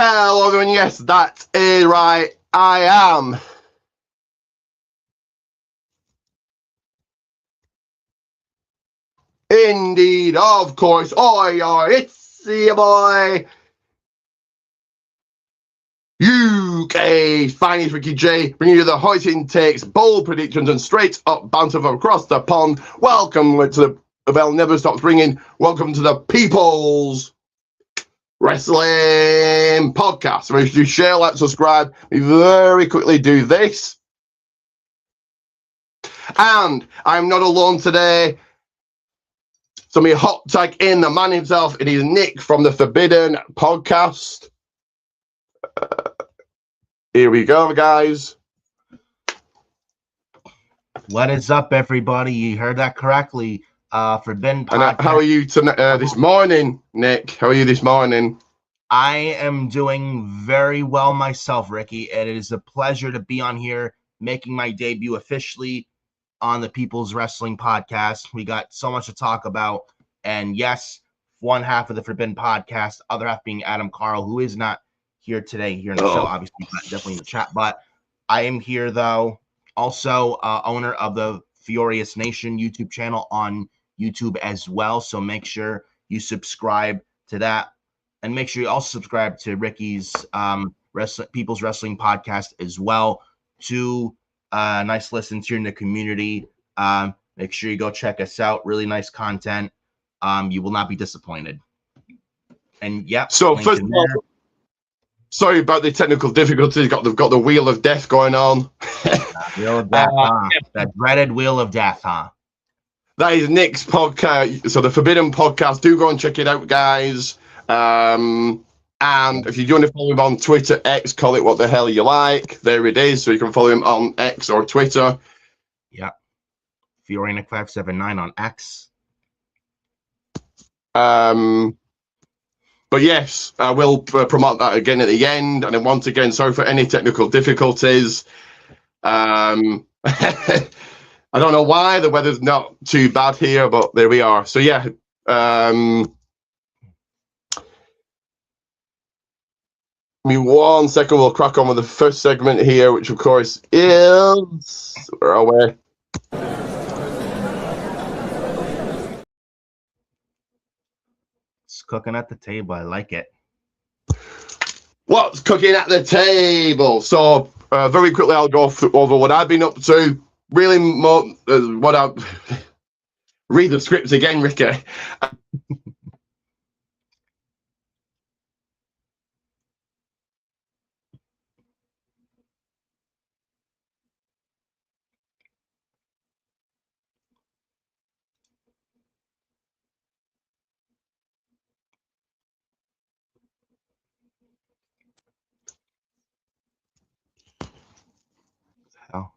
Hello everyone, yes, that is right, I am. Indeed, of course, it's your boy, UK's finest Ricky J, bringing you the hottest intakes, bold predictions, and straight up banter from across the pond. Welcome to the bell never stops ringing. Welcome to the People's Wrestling Podcast. Make sure you share, like, subscribe. We very quickly do this. And I'm not alone today. Somebody hot tag in the man himself. It is Nick from the Forbidden Podcast. Here we go, guys. What is up, everybody? You heard that correctly. Forbidden Podcast. And how are you this morning, Nick? How are you this morning? I am doing very well myself, Ricky. It is a pleasure to be on here, making my debut officially on the People's Wrestling Podcast. We got so much to talk about. And yes, one half of the Forbidden Podcast, other half being Adam Carl, who is not here today, here in the show, obviously, but definitely in the chat. But I am here, though, also owner of the Furious Nation YouTube channel on YouTube as well. So make sure you subscribe to that. And make sure you also subscribe to Ricky's People's Wrestling Podcast as well. Two nice listens here in the community. Make sure you go check us out. Really nice content. You will not be disappointed. And yeah. So first of all, sorry about the technical difficulties. They've got the Wheel of Death going on. Wheel of Death, that dreaded Wheel of Death, huh? That is Nick's podcast. So the Forbidden Podcast. Do go and check it out, guys. And if you want to follow him on Twitter, X, call it what the hell you like. There it is. So you can follow him on X or Twitter. Yeah. Fiorinic579 on X. But yes, I will promote that again at the end. And then once again, sorry for any technical difficulties. I don't know why the weather's not too bad here, but there we are. So yeah, give me 1 second. We'll crack on with the first segment here, which of course is where are we? It's cooking at the table. I like it. What's cooking at the table? So very quickly, I'll go over what I've been up to. Really, what I read the scripts again, Ricky. Oh.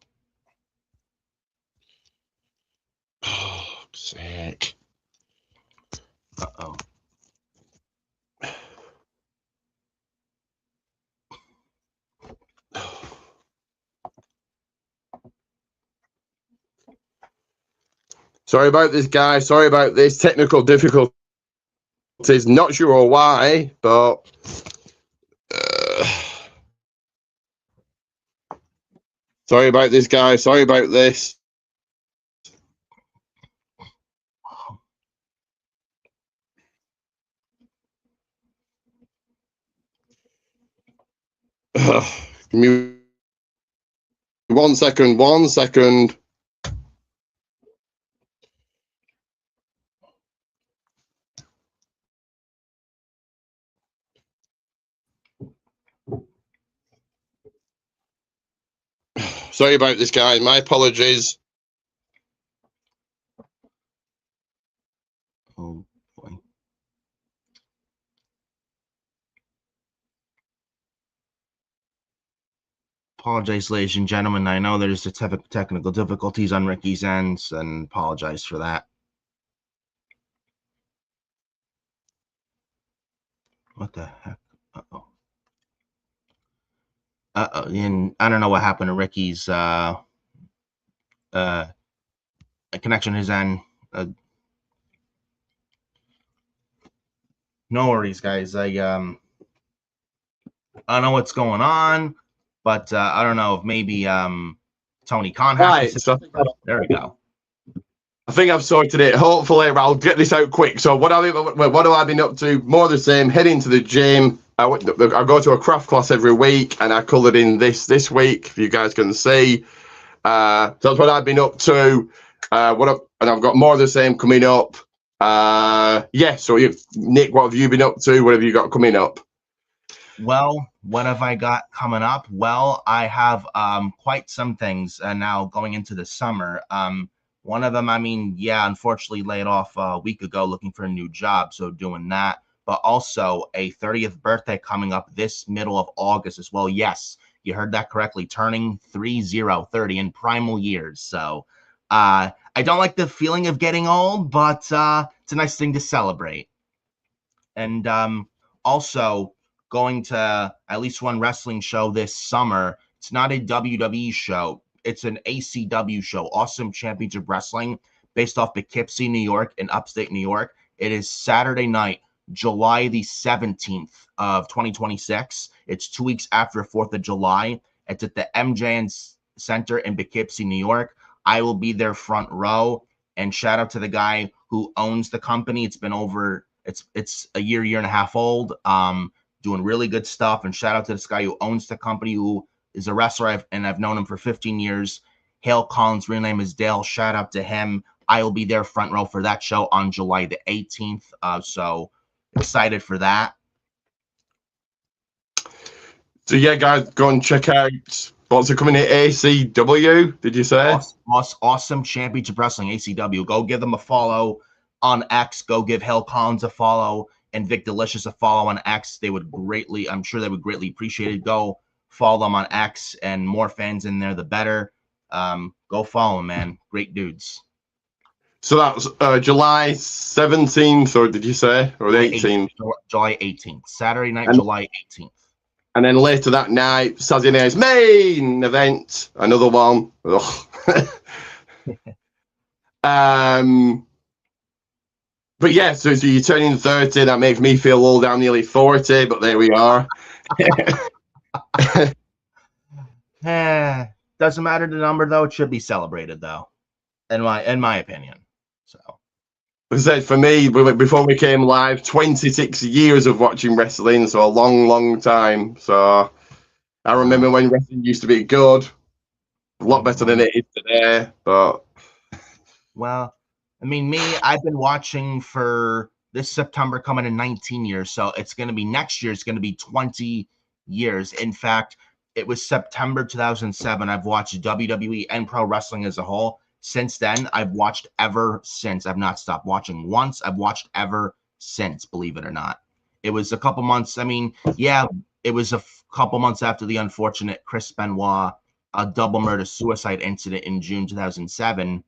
Oh, sick. Uh-oh. Sorry about this, guys. Sorry about this technical difficulties. Not sure why, but sorry about this, guys. Sorry about this. Give me 1 second. 1 second. Sorry about this, guys. My apologies. Oh, boy. Apologize, ladies and gentlemen. I know there's the technical difficulties on Ricky's ends, and apologize for that. What the heck? Uh-oh. And I don't know what happened to Ricky's connection his end. No worries, guys. I don't know what's going on, but I don't know if maybe Tony Khan has Right, to so there we go. I think I've sorted it. Hopefully, I'll get this out quick. So, what do I been up to? More of the same. Heading to the gym. I go to a craft class every week, and I coloured in this week. If you guys can see, so that's what I've been up to. And I've got more of the same coming up. Yeah. So, Nick, what have you been up to? What have you got coming up? Well, what have I got coming up? Well, I have quite some things now going into the summer. One of them, I mean, yeah, unfortunately laid off a week ago looking for a new job, so doing that. But also a 30th birthday coming up this middle of August as well. Yes, you heard that correctly, turning 30 in primal years. So I don't like the feeling of getting old, but it's a nice thing to celebrate. And also going to at least one wrestling show this summer. It's not a WWE show. It's an ACW show, Awesome Championship Wrestling, based off Poughkeepsie, New York, in upstate New York. It is Saturday night, July the 17th of 2026. It's 2 weeks after 4th of July. It's at the MJN Center in Poughkeepsie, New York. I will be there front row. And shout out to the guy who owns the company. It's been over, it's a year and a half old. Doing really good stuff. And shout out to this guy who owns the company, who is a wrestler, and I've known him for 15 years. Hale Collins, real name is Dale. Shout out to him. I will be there front row for that show on July the 18th. So excited for that. So yeah, guys, go and check out what's it coming in ACW. Did you say? Awesome Championship Wrestling, ACW. Go give them a follow on X. Go give Hale Collins a follow and Vic Delicious a follow on X. I'm sure they would greatly appreciate it. Go follow them on X, and more fans in there, the better. Go follow them, man. Great dudes. So that's July 17th, or did you say? Or the 18th? July 18th. Saturday night, July 18th. And then later that night, Sazina's main event, another one. But yeah, so you're turning 30. That makes me feel old. I'm nearly 40, but there we are. Doesn't matter the number, though. It should be celebrated, though, in my opinion. So, as I said, for me, before we came live, 26 years of watching wrestling, so a long time. So I remember when wrestling used to be good, a lot better than it is today. But well, I mean, I've been watching for this September coming in 19 years. So it's going to be next year. It's going to be 20 years. In fact, it was September 2007. I've watched WWE and pro wrestling as a whole. Since then, I've watched ever since. I've not stopped watching once. I've watched ever since, believe it or not. It was a couple months. I mean, yeah, it was a couple months after the unfortunate Chris Benoit double murder suicide incident in June 2007.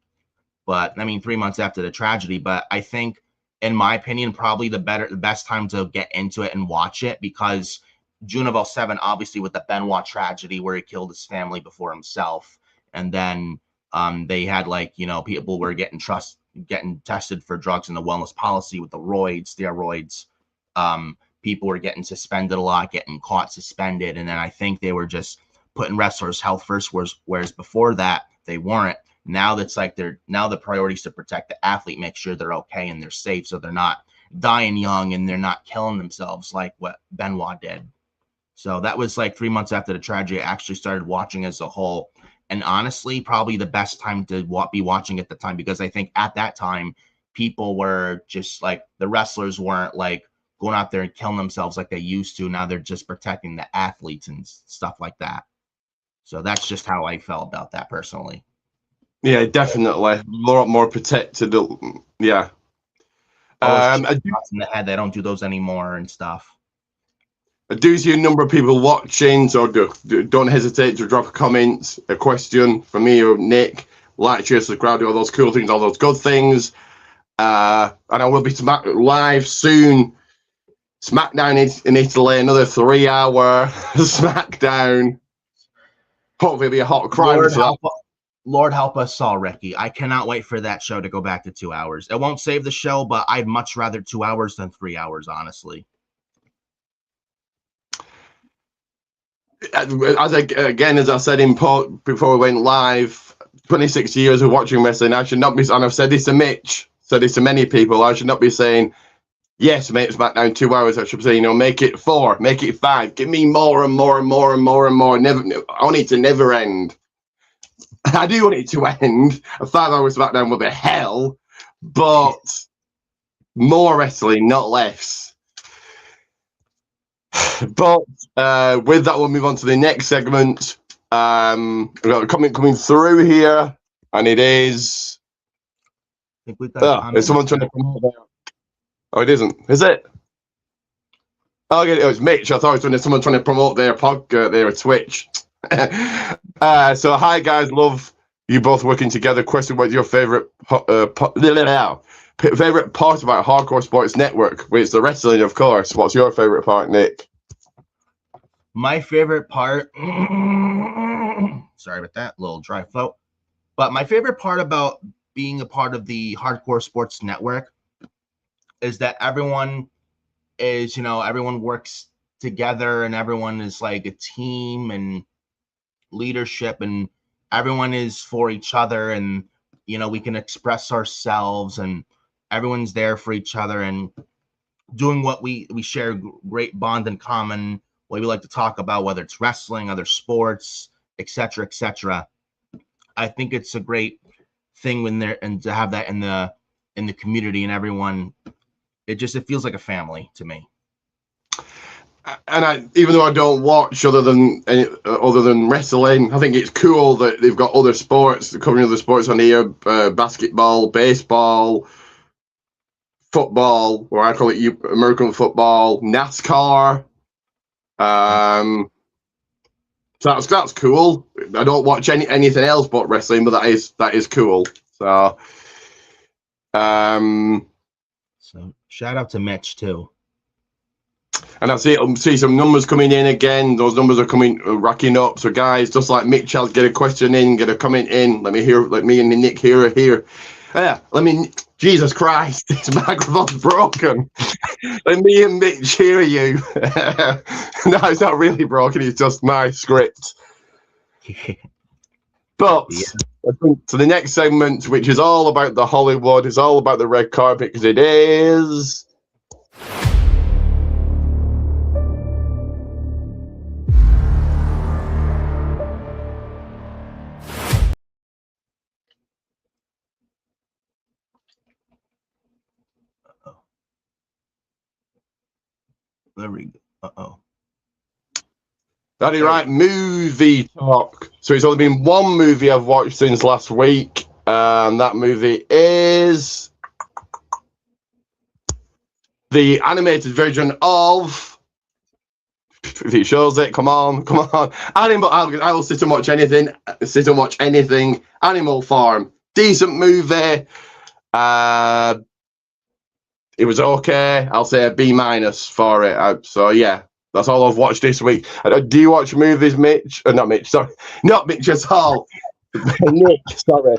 But I mean, 3 months after the tragedy. But I think, in my opinion, probably the best time to get into it and watch it, because June of 2007, obviously, with the Benoit tragedy where he killed his family before himself, and then they had, like, people were getting tested for drugs in the wellness policy with the steroids. People were getting suspended a lot, getting caught suspended, and then I think they were just putting wrestlers' health first, whereas before that they weren't. Now that's like now the priority is to protect the athlete, make sure they're okay and they're safe, so they're not dying young and they're not killing themselves like what Benoit did. So that was like 3 months after the tragedy. I actually started watching as a whole, and honestly, probably the best time to be watching at the time, because I think at that time people were just like, the wrestlers weren't like going out there and killing themselves like they used to. Now they're just protecting the athletes and stuff like that. So that's just how I felt about that personally. Yeah, definitely. A lot more protected. Yeah. In the head, they don't do those anymore and stuff. I do see a number of people watching, so don't hesitate to drop a comment, a question for me or Nick. Like, share, subscribe, do all those cool things, all those good things. And I will be live soon. SmackDown in Italy, another 3-hour SmackDown. Hopefully, it'll be a hot crowd. Lord help us all, Ricky. I cannot wait for that show to go back to 2 hours. It won't save the show, but I'd much rather 2 hours than 3 hours, honestly. as I said before we went live, 26 years of watching wrestling, I should not be, and I've said this to Mitch, said this to many people, I should not be saying, yes, mate, SmackDown 2 hours. I should be saying, make it 4, make it 5, give me more and more and more and more and more. Never, I want it to never end. I do want it to end. A 5 hours SmackDown will be hell, but more wrestling, not less. But with that, we'll move on to the next segment. We've got a comment coming through here, and it is. I think we've got is someone trying to promote there? Oh, it isn't. Is it? Oh, okay, it was Mitch. I thought it was someone trying to promote their podcast, their Twitch. So, hi guys, love you both working together. Question: what's your favorite favorite part about Hardcore Sports Network? Which is the wrestling, of course. What's your favorite part, Nick? My favorite part. Sorry about that, little dry throat. But my favorite part about being a part of the Hardcore Sports Network is that everyone is, everyone works together and everyone is like a team and leadership, and everyone is for each other, and we can express ourselves, and everyone's there for each other and doing what we share a great bond in common, what we like to talk about, whether it's wrestling, other sports, etc., etc. I think it's a great thing when there, and to have that in the community and everyone, it feels like a family to me. And even though I don't watch other than wrestling, I think it's cool that they've got other sports, covering other sports on here: basketball, baseball, football, or I call it American football, NASCAR. So that's cool. I don't watch anything else but wrestling, but that is cool. So shout out to Mitch too. And I see some numbers coming in again. Those numbers are racking up. So guys, just like Mitch, I'll get a question in, get a comment in. Let me and Nick hear. Yeah, Jesus Christ, this microphone's broken. Let me and Mitch hear you. No, it's not really broken. It's just my script. But to the next segment, which is all about the Hollywood, is all about the red carpet, because it is. There we go. That is right, movie talk. So it's only been one movie I've watched since last week, and that movie is the animated version of. If it shows it, come on. Animal. I will sit and watch anything. Animal Farm, decent movie. It was okay. I'll say a B- for it. So yeah, that's all I've watched this week. Do you watch movies, Mitch? Not Mitch. Sorry, not Mitch at all. Nick. Sorry,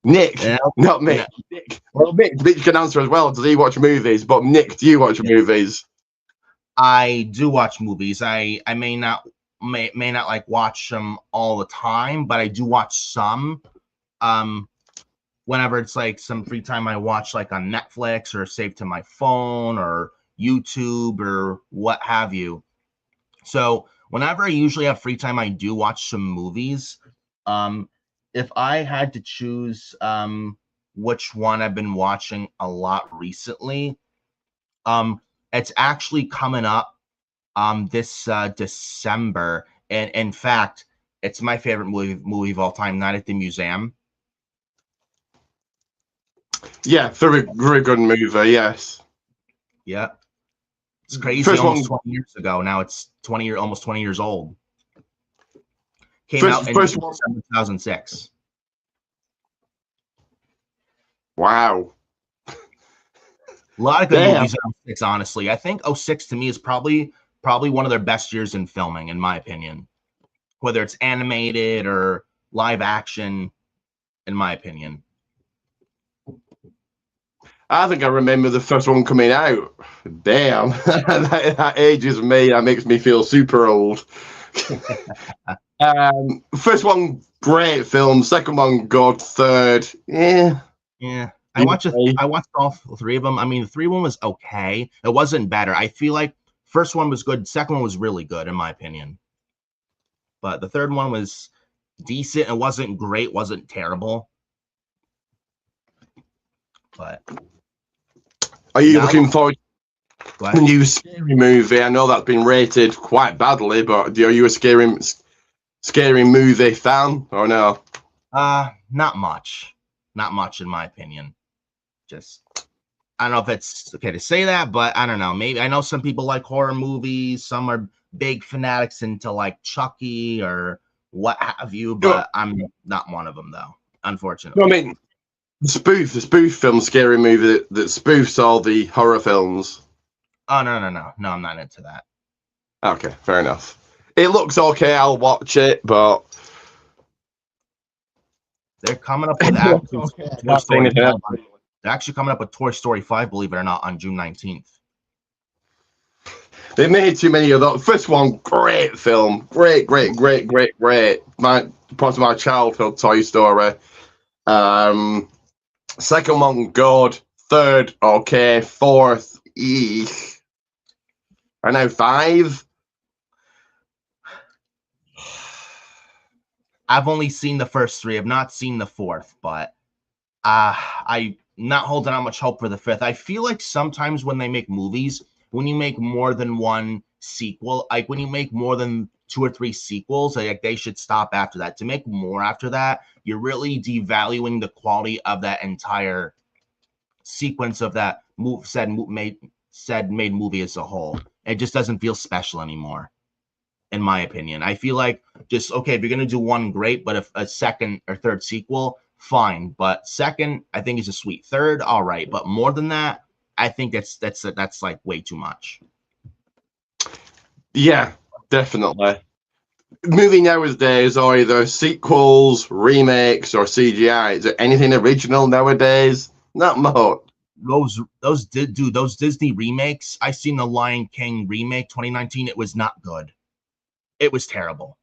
Nick. Yeah. Not Mitch. Yeah. Nick. Well, Mitch can answer as well. Does he watch movies? But Nick, do you watch movies? I do watch movies. I may not like watch them all the time, but I do watch some. Whenever it's like some free time, I watch like on Netflix or save to my phone or YouTube or what have you. So whenever I usually have free time, I do watch some movies. If I had to choose which one I've been watching a lot recently, it's actually coming up this December, and in fact, it's my favorite movie of all time, Night at the Museum. Yeah, very, very good movie. Yes. Yeah, it's crazy. First almost 20 years ago. Now it's almost 20 years old. Came out in 2006. Wow. A lot of good movies in 06, honestly. I think 06 to me is probably one of their best years in filming, in my opinion. Whether it's animated or live action, in my opinion. I think I remember the first one coming out. Damn, that ages me. That makes me feel super old. First one, great film. Second one, good. Third, yeah. Yeah. Okay. I watched all three of them. I mean, the three one was okay. It wasn't better. I feel like first one was good, second one was really good in my opinion. But the third one was decent. It wasn't great, wasn't terrible. But Are you now, looking forward go to a ahead. new scary movie? I know that's been rated quite badly, but are you a scary movie fan or no? Not much. Not much in my opinion. Just I don't know if it's okay to say that, but I don't know. Maybe I know some people like horror movies, some are big fanatics into like Chucky or what have you, but I'm not one of them though, unfortunately. No, I mean the spoof film, scary movie that spoofs all the horror films. Oh no, I'm not into that. Okay, fair enough. It looks okay. I'll watch it, but They're coming up with actual Toy Story 5. They're actually coming up with Toy Story 5, believe it or not, on June 19th. They made too many of those. First one, great film. Great. Probably my childhood Toy Story. Second one, good. Third, okay. Fourth, eek. And now 5. I've only seen the first 3. I've not seen the 4th, but I'm not holding out much hope for the 5th. I feel like sometimes when they make movies, when you make more than one sequel, like when you make more than 2 or 3 sequels, like they should stop after that. To make more after that, you're really devaluing the quality of that entire sequence of that made movie as a whole. It just doesn't feel special anymore, in my opinion. I feel like just okay, if you're gonna do one, great, but if a second or third sequel, fine. But second, I think is a sweet. Third, all right, but more than that, I think that's like way too much. Yeah, definitely. Movie nowadays are either sequels, remakes, or CGI. Is there anything original nowadays? Not much. Those Disney remakes. I seen the Lion King remake 2019. It was not good. It was terrible.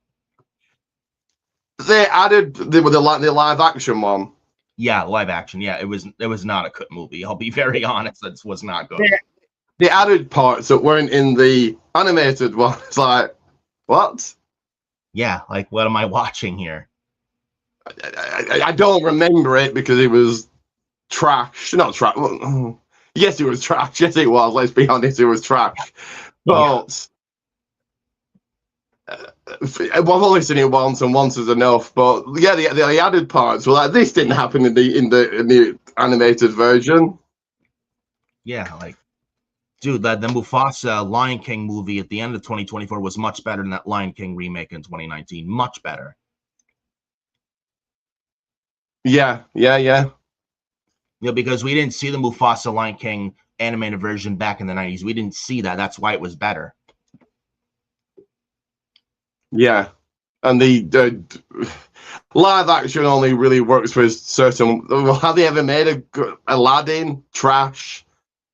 They added the live action one. Yeah, live action. Yeah, it was not a good movie. I'll be very honest. It was not good. They added parts that weren't in the animated one. It's like, what? Yeah, like what am I watching here? I don't remember it because it was trash. Not trash. Yes, it was trash. Yes, it was. Let's be honest, it was trash. But I've only seen it once, and once is enough. But yeah, the added parts were like this didn't happen in the animated version. Yeah, like dude, the Mufasa Lion King movie at the end of 2024 was much better than that Lion King remake in 2019. Much better. Yeah. You know, because we didn't see the Mufasa Lion King animated version back in the 90s. We didn't see that. That's why it was better. Yeah. And the live action only really works with certain. Have they ever made a Aladdin? Trash.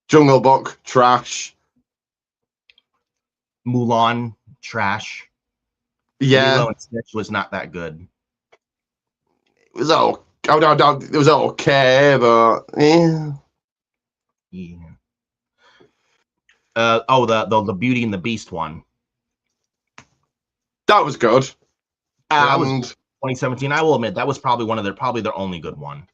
Jungle Book? Trash. Mulan? Trash. Yeah. Lilo and Stitch was not that good. It was it was okay, but yeah. The Beauty and the Beast one. That was good. And that And was 2017. I will admit that was probably their only good one.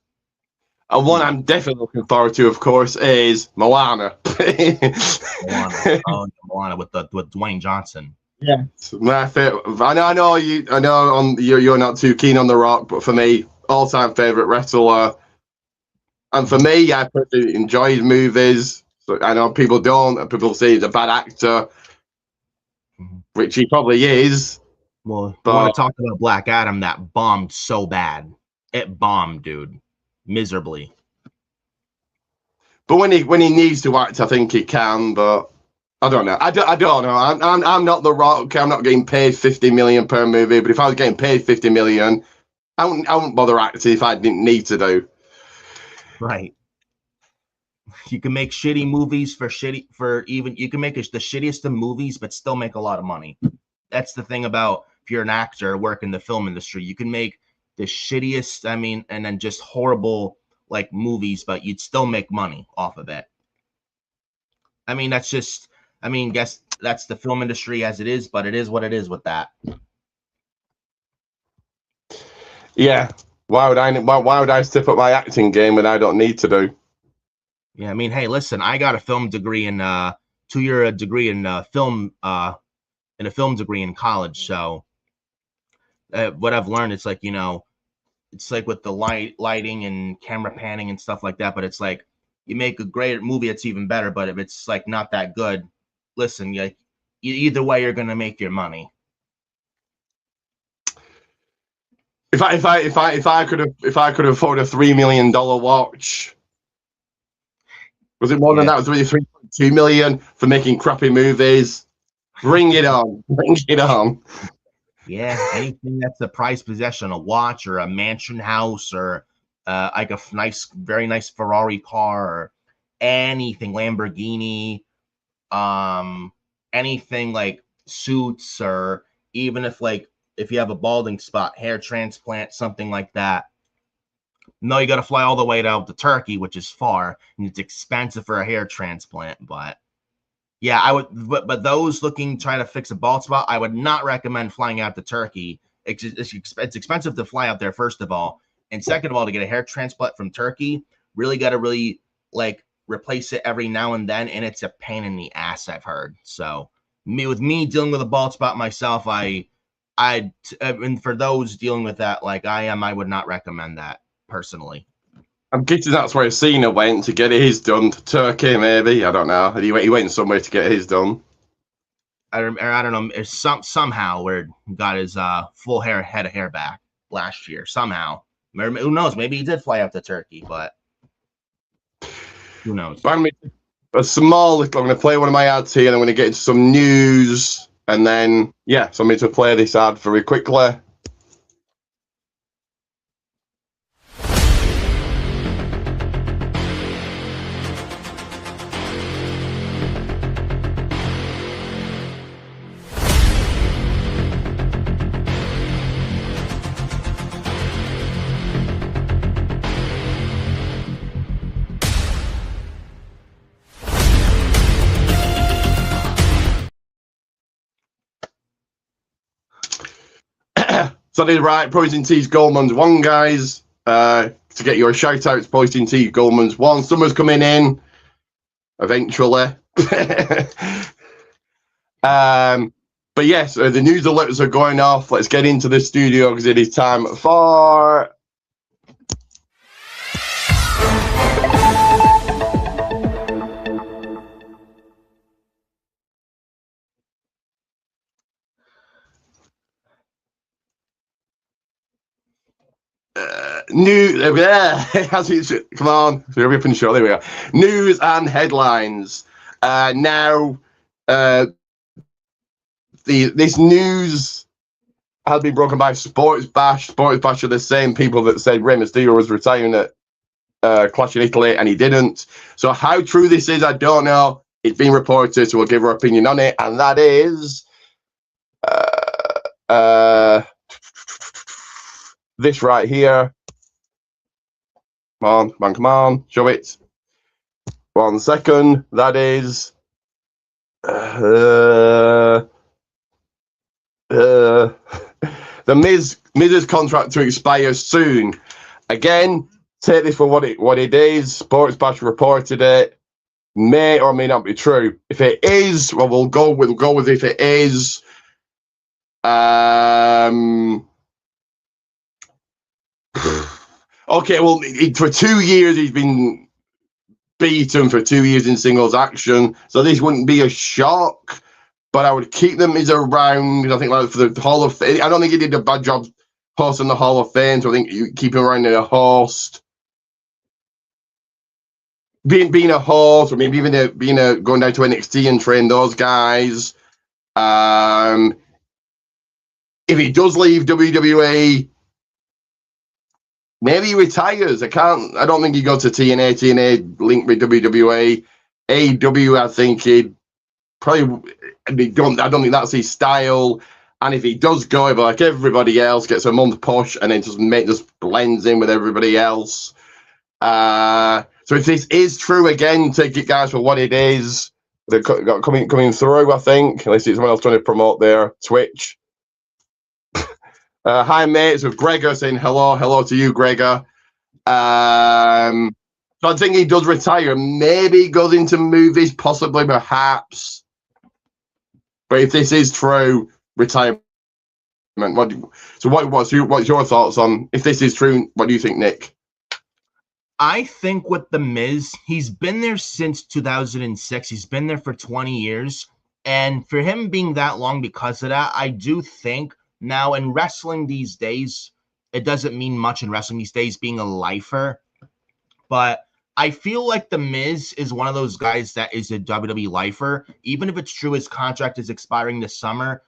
And one I'm definitely looking forward to, of course, is Moana. Moana. Oh, Moana with Dwayne Johnson. Yeah, my favorite. I know you're not too keen on The Rock, but for me, all-time favorite wrestler. And for me, I personally enjoy his movies. So I know people don't, and people say he's a bad actor, which he probably is. Well, you want to talk about Black Adam that bombed so bad. It bombed, dude. Miserably. But when he needs to act, I think he can. But I don't know. I don't know. I'm not The Rock. I'm not getting paid 50 million per movie. But if I was getting paid 50 million, I wouldn't bother acting if I didn't need to do. Right. You can make shitty movies you can make the shittiest of movies, but still make a lot of money. that's the thing about if you're an actor work in the film industry, you can make the shittiest, I mean, and then just horrible like movies, but you'd still make money off of it. I mean, that's just, I mean, guess that's the film industry as it is, but it is what it is with that. Yeah. Why would I step up my acting game when I don't need to do? Yeah, I mean, hey, listen, I got a film degree in 2-year degree in film in a film degree in college. So what I've learned, it's like, you know, it's like with the lighting and camera panning and stuff like that, but it's like you make a great movie, it's even better. But if it's like not that good, listen, like either way, you're gonna make your money. If I could afford a $3 million watch, was it more than that? Was it 3.2 million for making crappy movies? Bring it on, bring it on. Yeah, anything that's a prized possession, a watch or a mansion house or like a nice, very nice Ferrari car or anything, Lamborghini, anything like suits, or even if you have a balding spot, hair transplant, something like that. No, you got to fly all the way out to Turkey, which is far, and it's expensive for a hair transplant. But yeah, I would. But those trying to fix a bald spot, I would not recommend flying out to Turkey. It's expensive to fly out there, first of all, and second of all, to get a hair transplant from Turkey, really got to like replace it every now and then, and it's a pain in the ass, I've heard. So me dealing with a bald spot myself, and for those dealing with that like I am, I would not recommend that personally. I'm guessing that's where Cena went to get his done, to Turkey, maybe. I don't know. He went somewhere to get his done. I don't know. Somehow where he got his full head of hair back last year. Somehow, who knows? Maybe he did fly out to Turkey, but who knows? I'm going to play one of my ads here, and I'm going to get into some news, and then so I'm going to play this ad very quickly. So that is right, Poison Tees Goldman's 1, guys. To get your shout outs, Poison Tees Goldman's 1. Summer's coming in eventually. But yes, the news alerts are going off. Let's get into the studio because it is time for come on, hurry up and show. There we go. News and headlines. Now, this news has been broken by Sports Bash. Sports Bash are the same people that said Rey Mysterio was retiring at Clash in Italy, and he didn't. So how true this is, I don't know. It's been reported, so we'll give our opinion on it, and that is this right here. Come on, show it. 1 second. That is the Miz's contract to expire soon. Again, take this for what it is. Sports Bash reported it. May or may not be true. If it is, well, we'll go with if it is. Okay, well, for 2 years he's been beaten for 2 years in singles action, so this wouldn't be a shock. But I would keep them as around. I think like for the Hall of Fame, I don't think he did a bad job hosting the Hall of Fame, so I think you keep him around in a host. Being a host, or maybe even going down to NXT and train those guys. If he does leave WWE, maybe he retires. I don't think he goes to TNA. TNA linked with WWE. AEW, I think he'd probably. I don't think that's his style. And if he does go, he'll be like everybody else, gets a month push, and then just blends in with everybody else. So if this is true again, take it guys for what it is. They've got coming through, I think. Unless it's someone else trying to promote their Twitch. Hi mates, with Gregor saying hello to you, Gregor. So I think he does retire. Maybe he goes into movies, possibly, perhaps. But if this is true, retirement. What's your thoughts on if this is true? What do you think, Nick? I think with The Miz, he's been there since 2006. He's been there for 20 years. And for him being that long because of that, I do think now in wrestling these days, it doesn't mean much in wrestling these days being a lifer. But I feel like The Miz is one of those guys that is a WWE lifer. Even if it's true his contract is expiring this summer,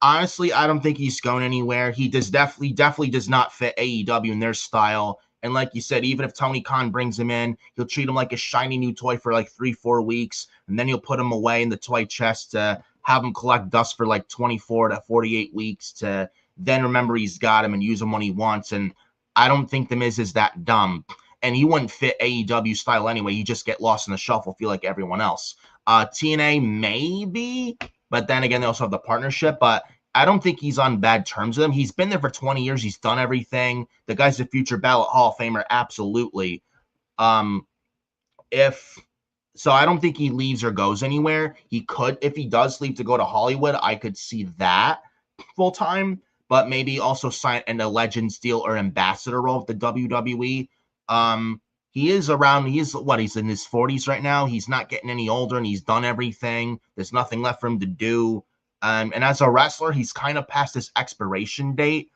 honestly, I don't think he's going anywhere. He definitely does not fit AEW in their style. And like you said, even if Tony Khan brings him in, he'll treat him like a shiny new toy for like 3-4 weeks, and then he'll put him away in the toy chest to have him collect dust for like 24 to 48 weeks to then remember he's got him and use him when he wants. And I don't think The Miz is that dumb. And he wouldn't fit AEW style anyway. You just get lost in the shuffle, feel like everyone else. TNA maybe, but then again, they also have the partnership. But I don't think he's on bad terms with him. He's been there for 20 years. He's done everything. The guy's a future ballot Hall of Famer, absolutely. So I don't think he leaves or goes anywhere. He could, if he does leave to go to Hollywood, I could see that full time. But maybe also sign in a Legends deal or ambassador role with the WWE. He is around. He's in his 40s right now. He's not getting any older, and he's done everything. There's nothing left for him to do. And as a wrestler, he's kind of past his expiration date.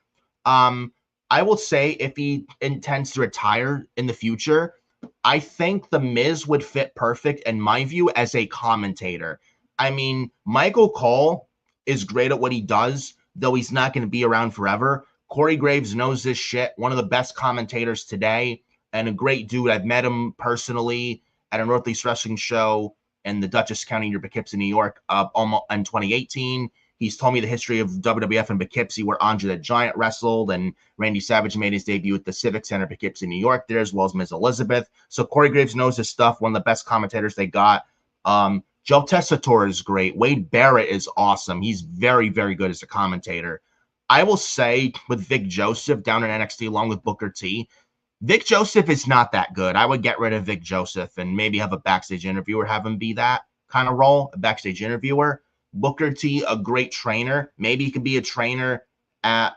I will say if he intends to retire in the future, I think The Miz would fit perfect, in my view, as a commentator. I mean, Michael Cole is great at what he does, though he's not going to be around forever. Corey Graves knows this shit, one of the best commentators today, and a great dude. I've met him personally at a Northeast Wrestling show in the Dutchess County near Poughkeepsie, New York, almost in 2018. He's told me the history of WWF in Poughkeepsie, where Andre the Giant wrestled, and Randy Savage made his debut at the Civic Center, Poughkeepsie, New York, there, as well as Ms. Elizabeth. So Corey Graves knows his stuff, one of the best commentators they got. Joe Tessitore is great. Wade Barrett is awesome. He's very, very good as a commentator. I will say with Vic Joseph down in NXT along with Booker T, Vic Joseph is not that good. I would get rid of Vic Joseph and maybe have a backstage interviewer, have him be that kind of role, a backstage interviewer. Booker T, a great trainer. Maybe he could be a trainer at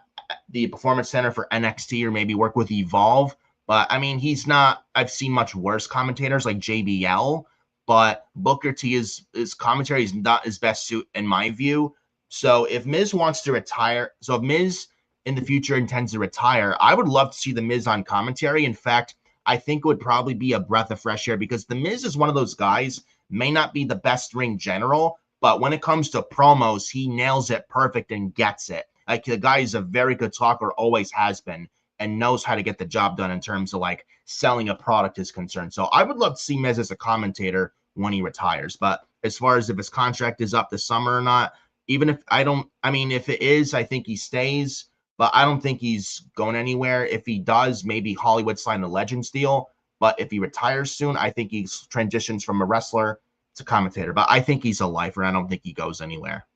the Performance Center for NXT or maybe work with Evolve. But, I mean, he's not – I've seen much worse commentators like JBL. But Booker T, his commentary is not his best suit in my view. So if Miz wants to retire – so if Miz – in the future intends to retire, I would love to see The Miz on commentary. In fact, I think it would probably be a breath of fresh air because The Miz is one of those guys, may not be the best ring general, but when it comes to promos, he nails it perfect and gets it. Like, the guy is a very good talker, always has been, and knows how to get the job done in terms of like selling a product is concerned. So I would love to see Miz as a commentator when he retires. But as far as if his contract is up this summer or not, even if if it is, I think he stays. But I don't think he's going anywhere. If he does, maybe Hollywood sign a Legends deal. But if he retires soon, I think he transitions from a wrestler to commentator. But I think he's a lifer. I don't think he goes anywhere.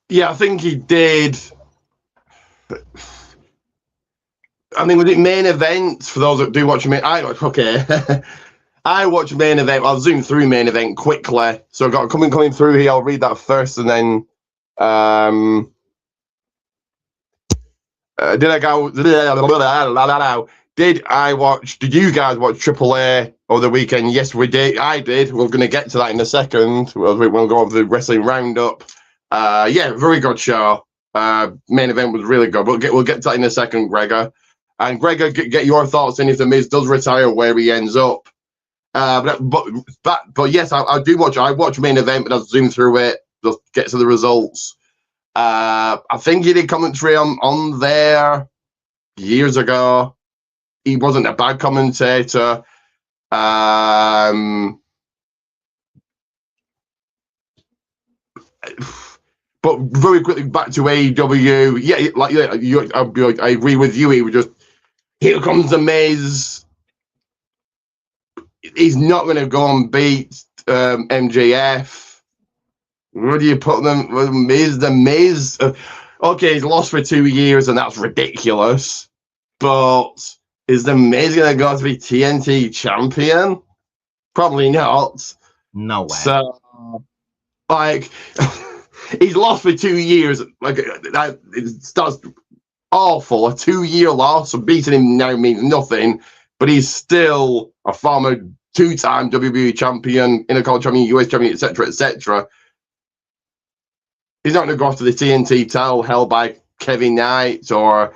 Yeah, I think he did. I mean, was it main events? For those that do watch I watch main event. I'll zoom through main event quickly. So I've got coming through here. I'll read that first, and then did you guys watch AAA over the weekend? Yes, we did. I did. We're going to get to that in a second. We'll go over the wrestling roundup. Yeah, very good show. Main event was really good. We'll get to that in a second, Gregor. And Gregor, get your thoughts on if The Miz does retire, where he ends up. But yes, I do watch. I watch main event, but I'll zoom through it. Just get to the results. I think he did commentary on there years ago. He wasn't a bad commentator. But very quickly back to AEW. I agree with you. He would just, here comes the Miz. He's not going to go and beat MJF. Where do you put them? Miz, the Miz. Okay, he's lost for 2 years, and that's ridiculous. But is the Miz going to go to be TNT champion? Probably not. No way. So, like, he's lost for 2 years. Like, that's awful. A 2-year loss, so beating him now means nothing. But he's still a former 2-time WWE champion, Intercontinental champion, US champion, etc., etc. He's not going to go after the TNT title held by Kevin Knight or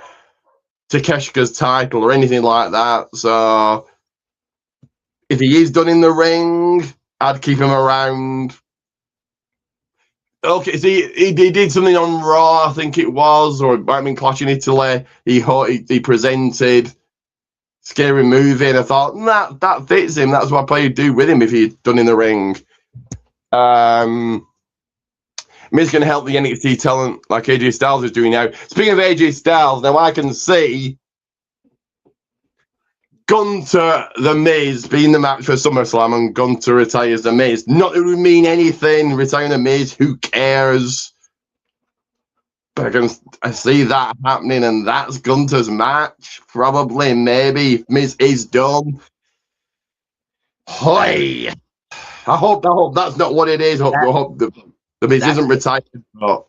Takeshita's title or anything like that. So if he is done in the ring, I'd keep him around. Okay, so he did something on Raw, I think it was, or it might have been Clash in Italy. He presented Scary Movie, and I thought, nah, that fits him. That's what I play do with him if he's done in the ring. Miz can help the NXT talent like AJ Styles is doing now. Speaking of AJ Styles, now I can see Gunter the Miz being the match for SummerSlam and Gunter retires the Miz. Not that it would mean anything, retiring the Miz, who cares? But I see that happening, and that's Gunter's match. Probably, maybe, if Miz is done. Hey, I hope that's not what it is. I hope the Miz isn't retired. But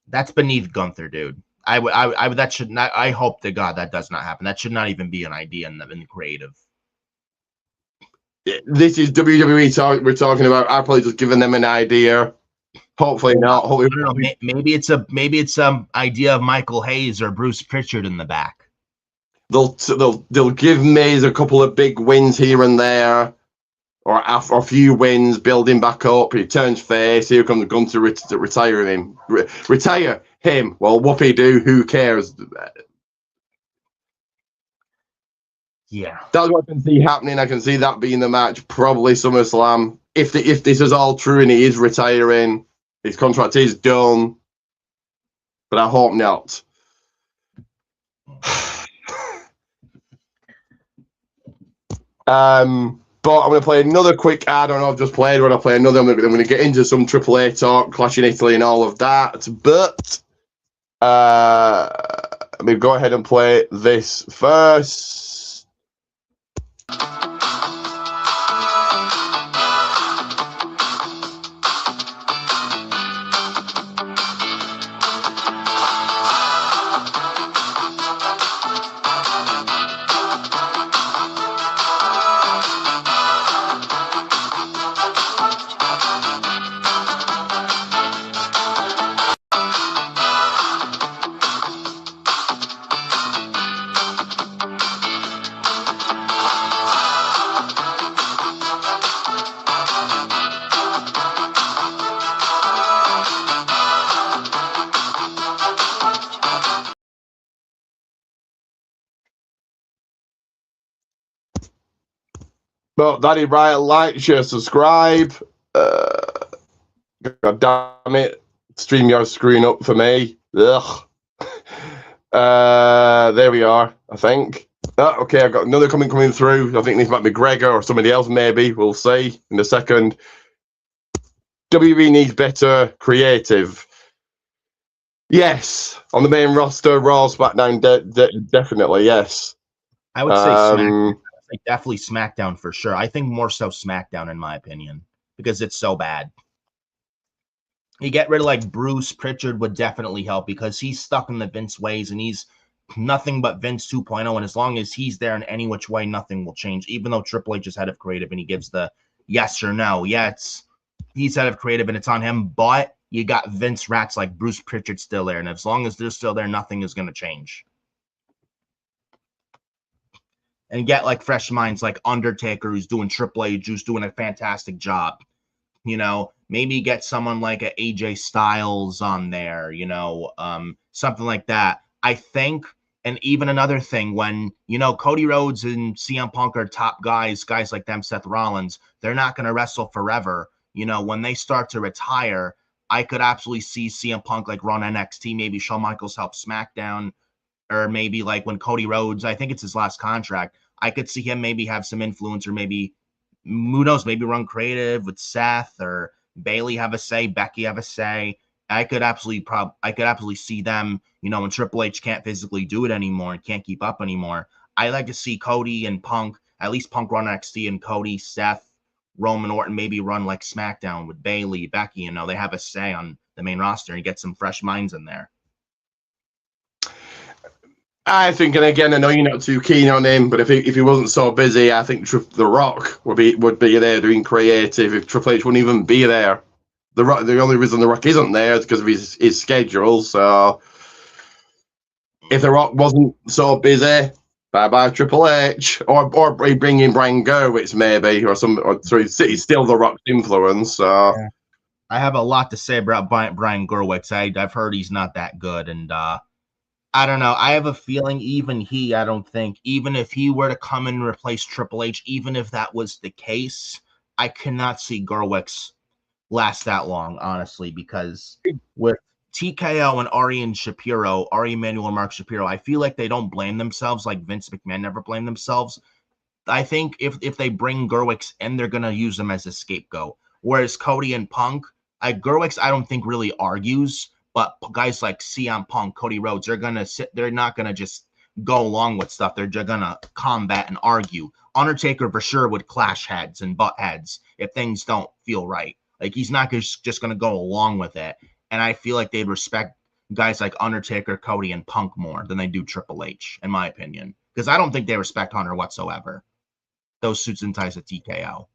that's beneath Gunther, dude. That should not. I hope to God that does not happen. That should not even be an idea in the creative. This is WWE we're talking about. I've probably just given them an idea. Hopefully not. Hopefully, maybe it's some idea of Michael Hayes or Bruce Pritchard in the back. They'll give Miz a couple of big wins here and there, or a few wins, building back up. He turns face. Here comes Gunther to retire him. Retire him. Well, whoopee do. Who cares? Yeah, that's what I can see happening. I can see that being the match. Probably SummerSlam. If this is all true and he is retiring, his contract is done. But I hope not. But I'm going to play another quick ad. I don't know, I've just played. When I play another, I'm going to get into some AAA talk, Clash in Italy and all of that. But let me go ahead and play this first. Well, Daddy Riot, like, share, subscribe. God damn it. StreamYard's screwing up for me. Ugh. There we are, I think. Okay, I've got another coming through. I think this might be Gregor or somebody else, maybe. We'll see in a second. WWE needs better creative. Yes, on the main roster, Raw, SmackDown, definitely, yes. I would say SmackDown. Like definitely SmackDown for sure. I think more so SmackDown in my opinion because it's so bad. You get rid of like Bruce Pritchard would definitely help because he's stuck in the Vince ways and he's nothing but Vince 2.0. And as long as he's there in any which way, nothing will change. Even though Triple H is head of creative and he gives the yes or no. Yeah, he's head of creative and it's on him. But you got Vince rats like Bruce Pritchard still there. And as long as they're still there, nothing is going to change. And get like fresh minds like Undertaker, who's doing Triple H, who's doing a fantastic job. You know, maybe get someone like a AJ Styles on there, you know, something like that. I think, and even another thing, when, you know, Cody Rhodes and CM Punk are top guys like them, Seth Rollins, they're not going to wrestle forever. You know, when they start to retire, I could absolutely see CM Punk like run NXT, maybe Shawn Michaels help SmackDown, or maybe like when Cody Rhodes, I think it's his last contract, I could see him maybe have some influence, or maybe, who knows, maybe run creative with Seth, or Bailey have a say, Becky have a say. I could absolutely see them, when Triple H can't physically do it anymore and can't keep up anymore. I like to see Cody and Punk, at least Punk run NXT, and Cody, Seth, Roman Orton maybe run like SmackDown with Bailey, Becky. They have a say on the main roster and get some fresh minds in there. I think, and again, I know you're not too keen on him, but if he wasn't so busy, I think The Rock would be there doing creative. If Triple H wouldn't even be there, the only reason The Rock isn't there is because of his schedule. So if The Rock wasn't so busy, bye Triple H, or bring in Brian Gerwitz maybe, or so he's still The Rock's influence. So yeah. I have a lot to say about Brian Gerwitz. I've heard he's not that good, and I don't know. I have a feeling even if he were to come and replace Triple H, even if that was the case, I cannot see Gerwitz last that long, honestly, because with TKO and Ari Emanuel and Mark Shapiro, I feel like they don't blame themselves like Vince McMahon never blamed themselves. I think if they bring Gerwitz in, they're going to use them as a scapegoat. Whereas Cody and Punk, Gerwitz, I don't think really argues, but guys like CM Punk, Cody Rhodes, they're not going to just go along with stuff. They're just going to combat and argue. Undertaker for sure would clash heads and butt heads if things don't feel right. Like, he's not just going to go along with it. And I feel like they'd respect guys like Undertaker, Cody, and Punk more than they do Triple H, in my opinion. Because I don't think they respect Hunter whatsoever. Those suits and ties of TKO.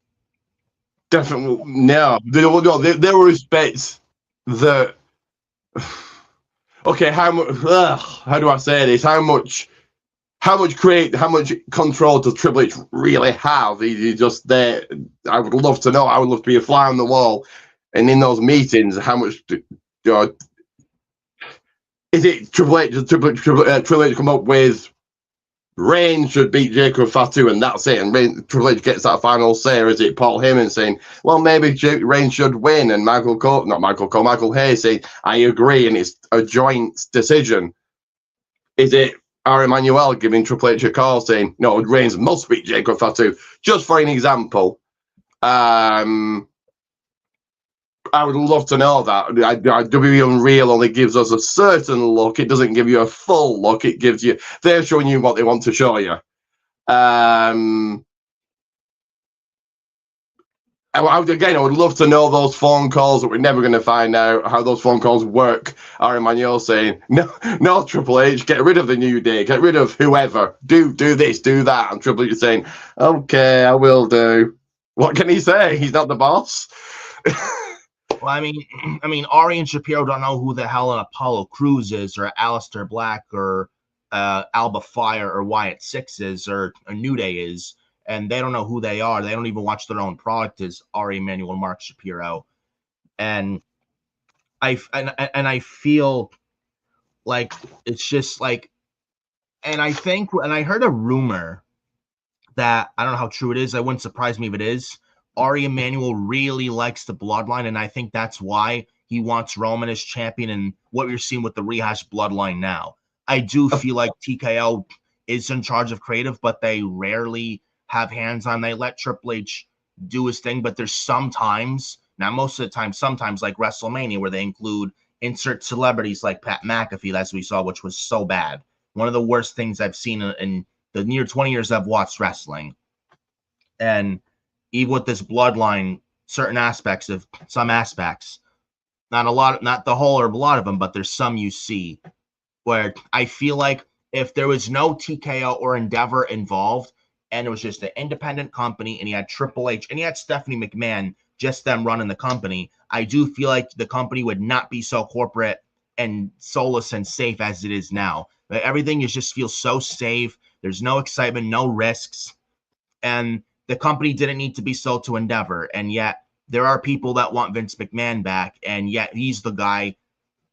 Definitely, no. They respect the... Okay, how do I say this? How much control does Triple H really have? He just there. I would love to know. I would love to be a fly on the wall, and in those meetings, how much is it? Triple H come up with Reigns should beat Jacob Fatu, and that's it. And Triple H gets that final say, or is it Paul Heyman saying, well, maybe Reigns should win, and Michael Hayes saying, I agree, and it's a joint decision? Is it Ari Emanuel giving Triple H a call saying, no, Reigns must beat Jacob Fatu? Just for an example. I would love to know that. WWE Unreal only gives us a certain look. It doesn't give you a full look. It gives you, they're showing you what they want to show you. Again, I would love to know those phone calls, but we're never going to find out how those phone calls work. Ari Emanuel saying, no, Triple H, get rid of the New Day, get rid of whoever, do this, do that. And Triple H is saying, okay, I will do. What can he say? He's not the boss. Well, I mean, Ari and Shapiro don't know who the hell an Apollo Crews is, or Aleister Black, or Alba Fire, or Wyatt Six is, or a New Day is, and they don't know who they are. They don't even watch their own product as Ari Emanuel and Mark Shapiro. And I feel like it's just like, and I heard a rumor that, I don't know how true it is. It wouldn't surprise me if it is. Ari Emanuel really likes the bloodline, and I think that's why he wants Roman as champion, and what we're seeing with the rehashed bloodline now. I do feel like TKO is in charge of creative, but they rarely have hands on. They let Triple H do his thing, but there's sometimes, not most of the time, sometimes like WrestleMania, where they insert celebrities like Pat McAfee, as we saw, which was so bad. One of the worst things I've seen in the near 20 years I've watched wrestling. And even with this bloodline, some aspects, not a lot, not the whole or a lot of them, but there's some you see where I feel like if there was no TKO or Endeavor involved, and it was just an independent company, and you had Triple H and you had Stephanie McMahon, just them running the company, I do feel like the company would not be so corporate and soulless and safe as it is now. Everything just feels so safe. There's no excitement, no risks, and the company didn't need to be sold to Endeavor, and yet there are people that want Vince McMahon back, and yet he's the guy,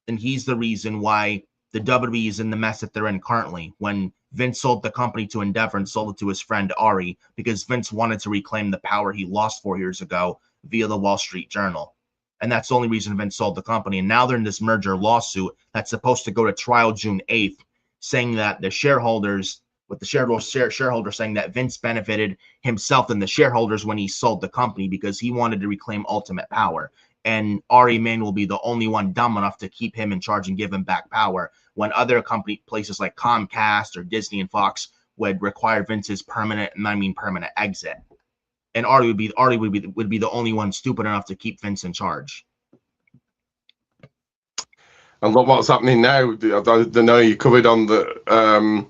and he's the reason why the WWE is in the mess that they're in currently, when Vince sold the company to Endeavor and sold it to his friend Ari, because Vince wanted to reclaim the power he lost 4 years ago via the Wall Street Journal. And that's the only reason Vince sold the company. And now they're in this merger lawsuit that's supposed to go to trial June 8th, saying that the shareholders, with the shareholder saying that Vince benefited himself and the shareholders when he sold the company because he wanted to reclaim ultimate power. And Ari Emanuel will be the only one dumb enough to keep him in charge and give him back power when other places like Comcast or Disney and Fox would require Vince's permanent exit. And Ari would be the only one stupid enough to keep Vince in charge. And look what's happening now. I know you covered on the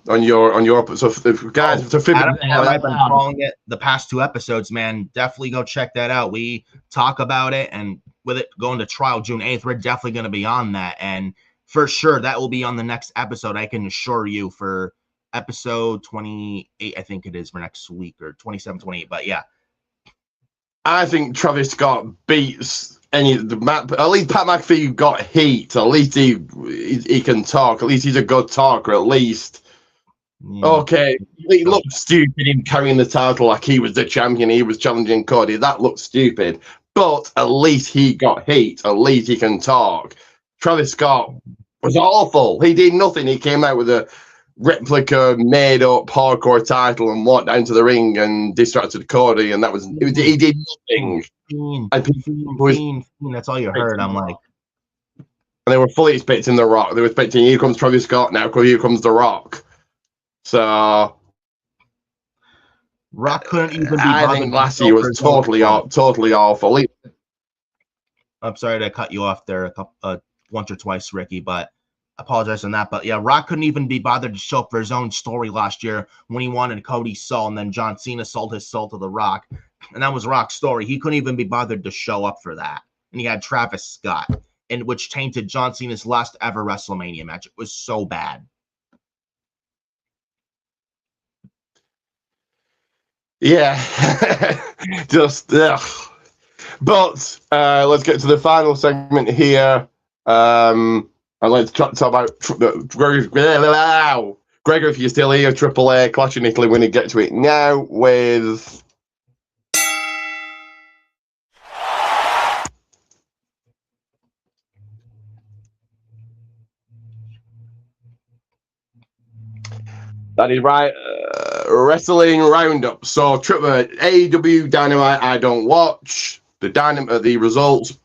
on your so guys. Adam and I've been following it the past 2 episodes, man. Definitely go check that out. We talk about it, and with it going to trial June 8th, we're definitely going to be on that, and for sure that will be on the next episode. I can assure you for episode 28, I think it is for next week, or 27, 28. But yeah, I think Travis Scott beats at least Pat McAfee got heat. At least he can talk. At least he's a good talker. At least. Yeah. Okay, he looked stupid in carrying the title like he was the champion. He was challenging Cody. That looked stupid. But at least he got heat. At least he can talk. Travis Scott was awful. He did nothing. He came out with a replica made up hardcore title and walked down to the ring and distracted Cody, and he did nothing. That's all you heard. I'm like, and they were fully expecting The Rock. They were expecting, here comes Travis Scott now, here comes The Rock. So Rock couldn't even be. I think last year was totally awful. I'm sorry to cut you off there once or twice, Ricky, but I apologize on that. But yeah, Rock couldn't even be bothered to show up for his own story last year when he wanted Cody's soul, and then John Cena sold his soul to The Rock, and that was Rock's story. He couldn't even be bothered to show up for that. And he had Travis Scott, and which tainted John Cena's last ever WrestleMania match. It was so bad. Yeah, just ugh. But let's get to the final segment here. And let's talk about Gregor, if you're still here, Triple A, Clash in Italy. We're going to get to it now with that is right. Wrestling Roundup. So AEW Dynamite I don't watch. The results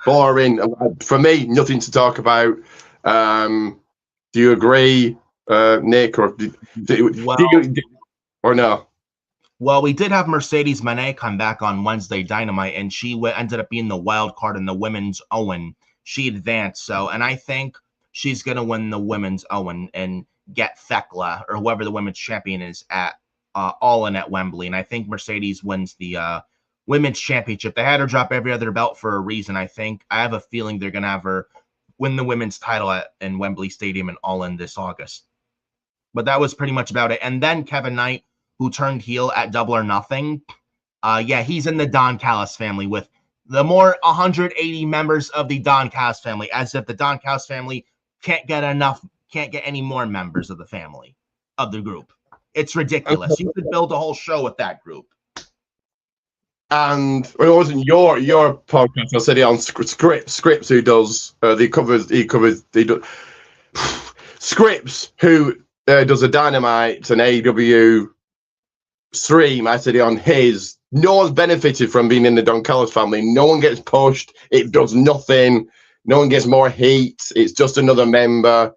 boring for me. Nothing to talk about. Do you agree, Nick, or or no? Well, we did have Mercedes Moné come back on Wednesday Dynamite, and she ended up being the wild card in the women's Owen. She advanced, and I think she's gonna win the women's Owen and get Thekla or whoever the women's champion is at All In at Wembley. And I think Mercedes wins the women's championship. They had her drop every other belt for a reason. I have a feeling they're gonna have her win the women's title in Wembley Stadium and All In this August. But that was pretty much about it. And then Kevin Knight, who turned heel at Double or Nothing, he's in the Don Callis family with the more 180 members of the Don Callis family, as if the Don Callis family can't get any more members of the family, of the group. It's ridiculous. You could build a whole show with that group. And it wasn't your podcast. I said it on Scripps, who does Scripps, who does a Dynamite and AEW stream. I said it on his. No one's benefited from being in the Don Callis family. No one gets pushed. It does nothing. No one gets more heat. It's just another member.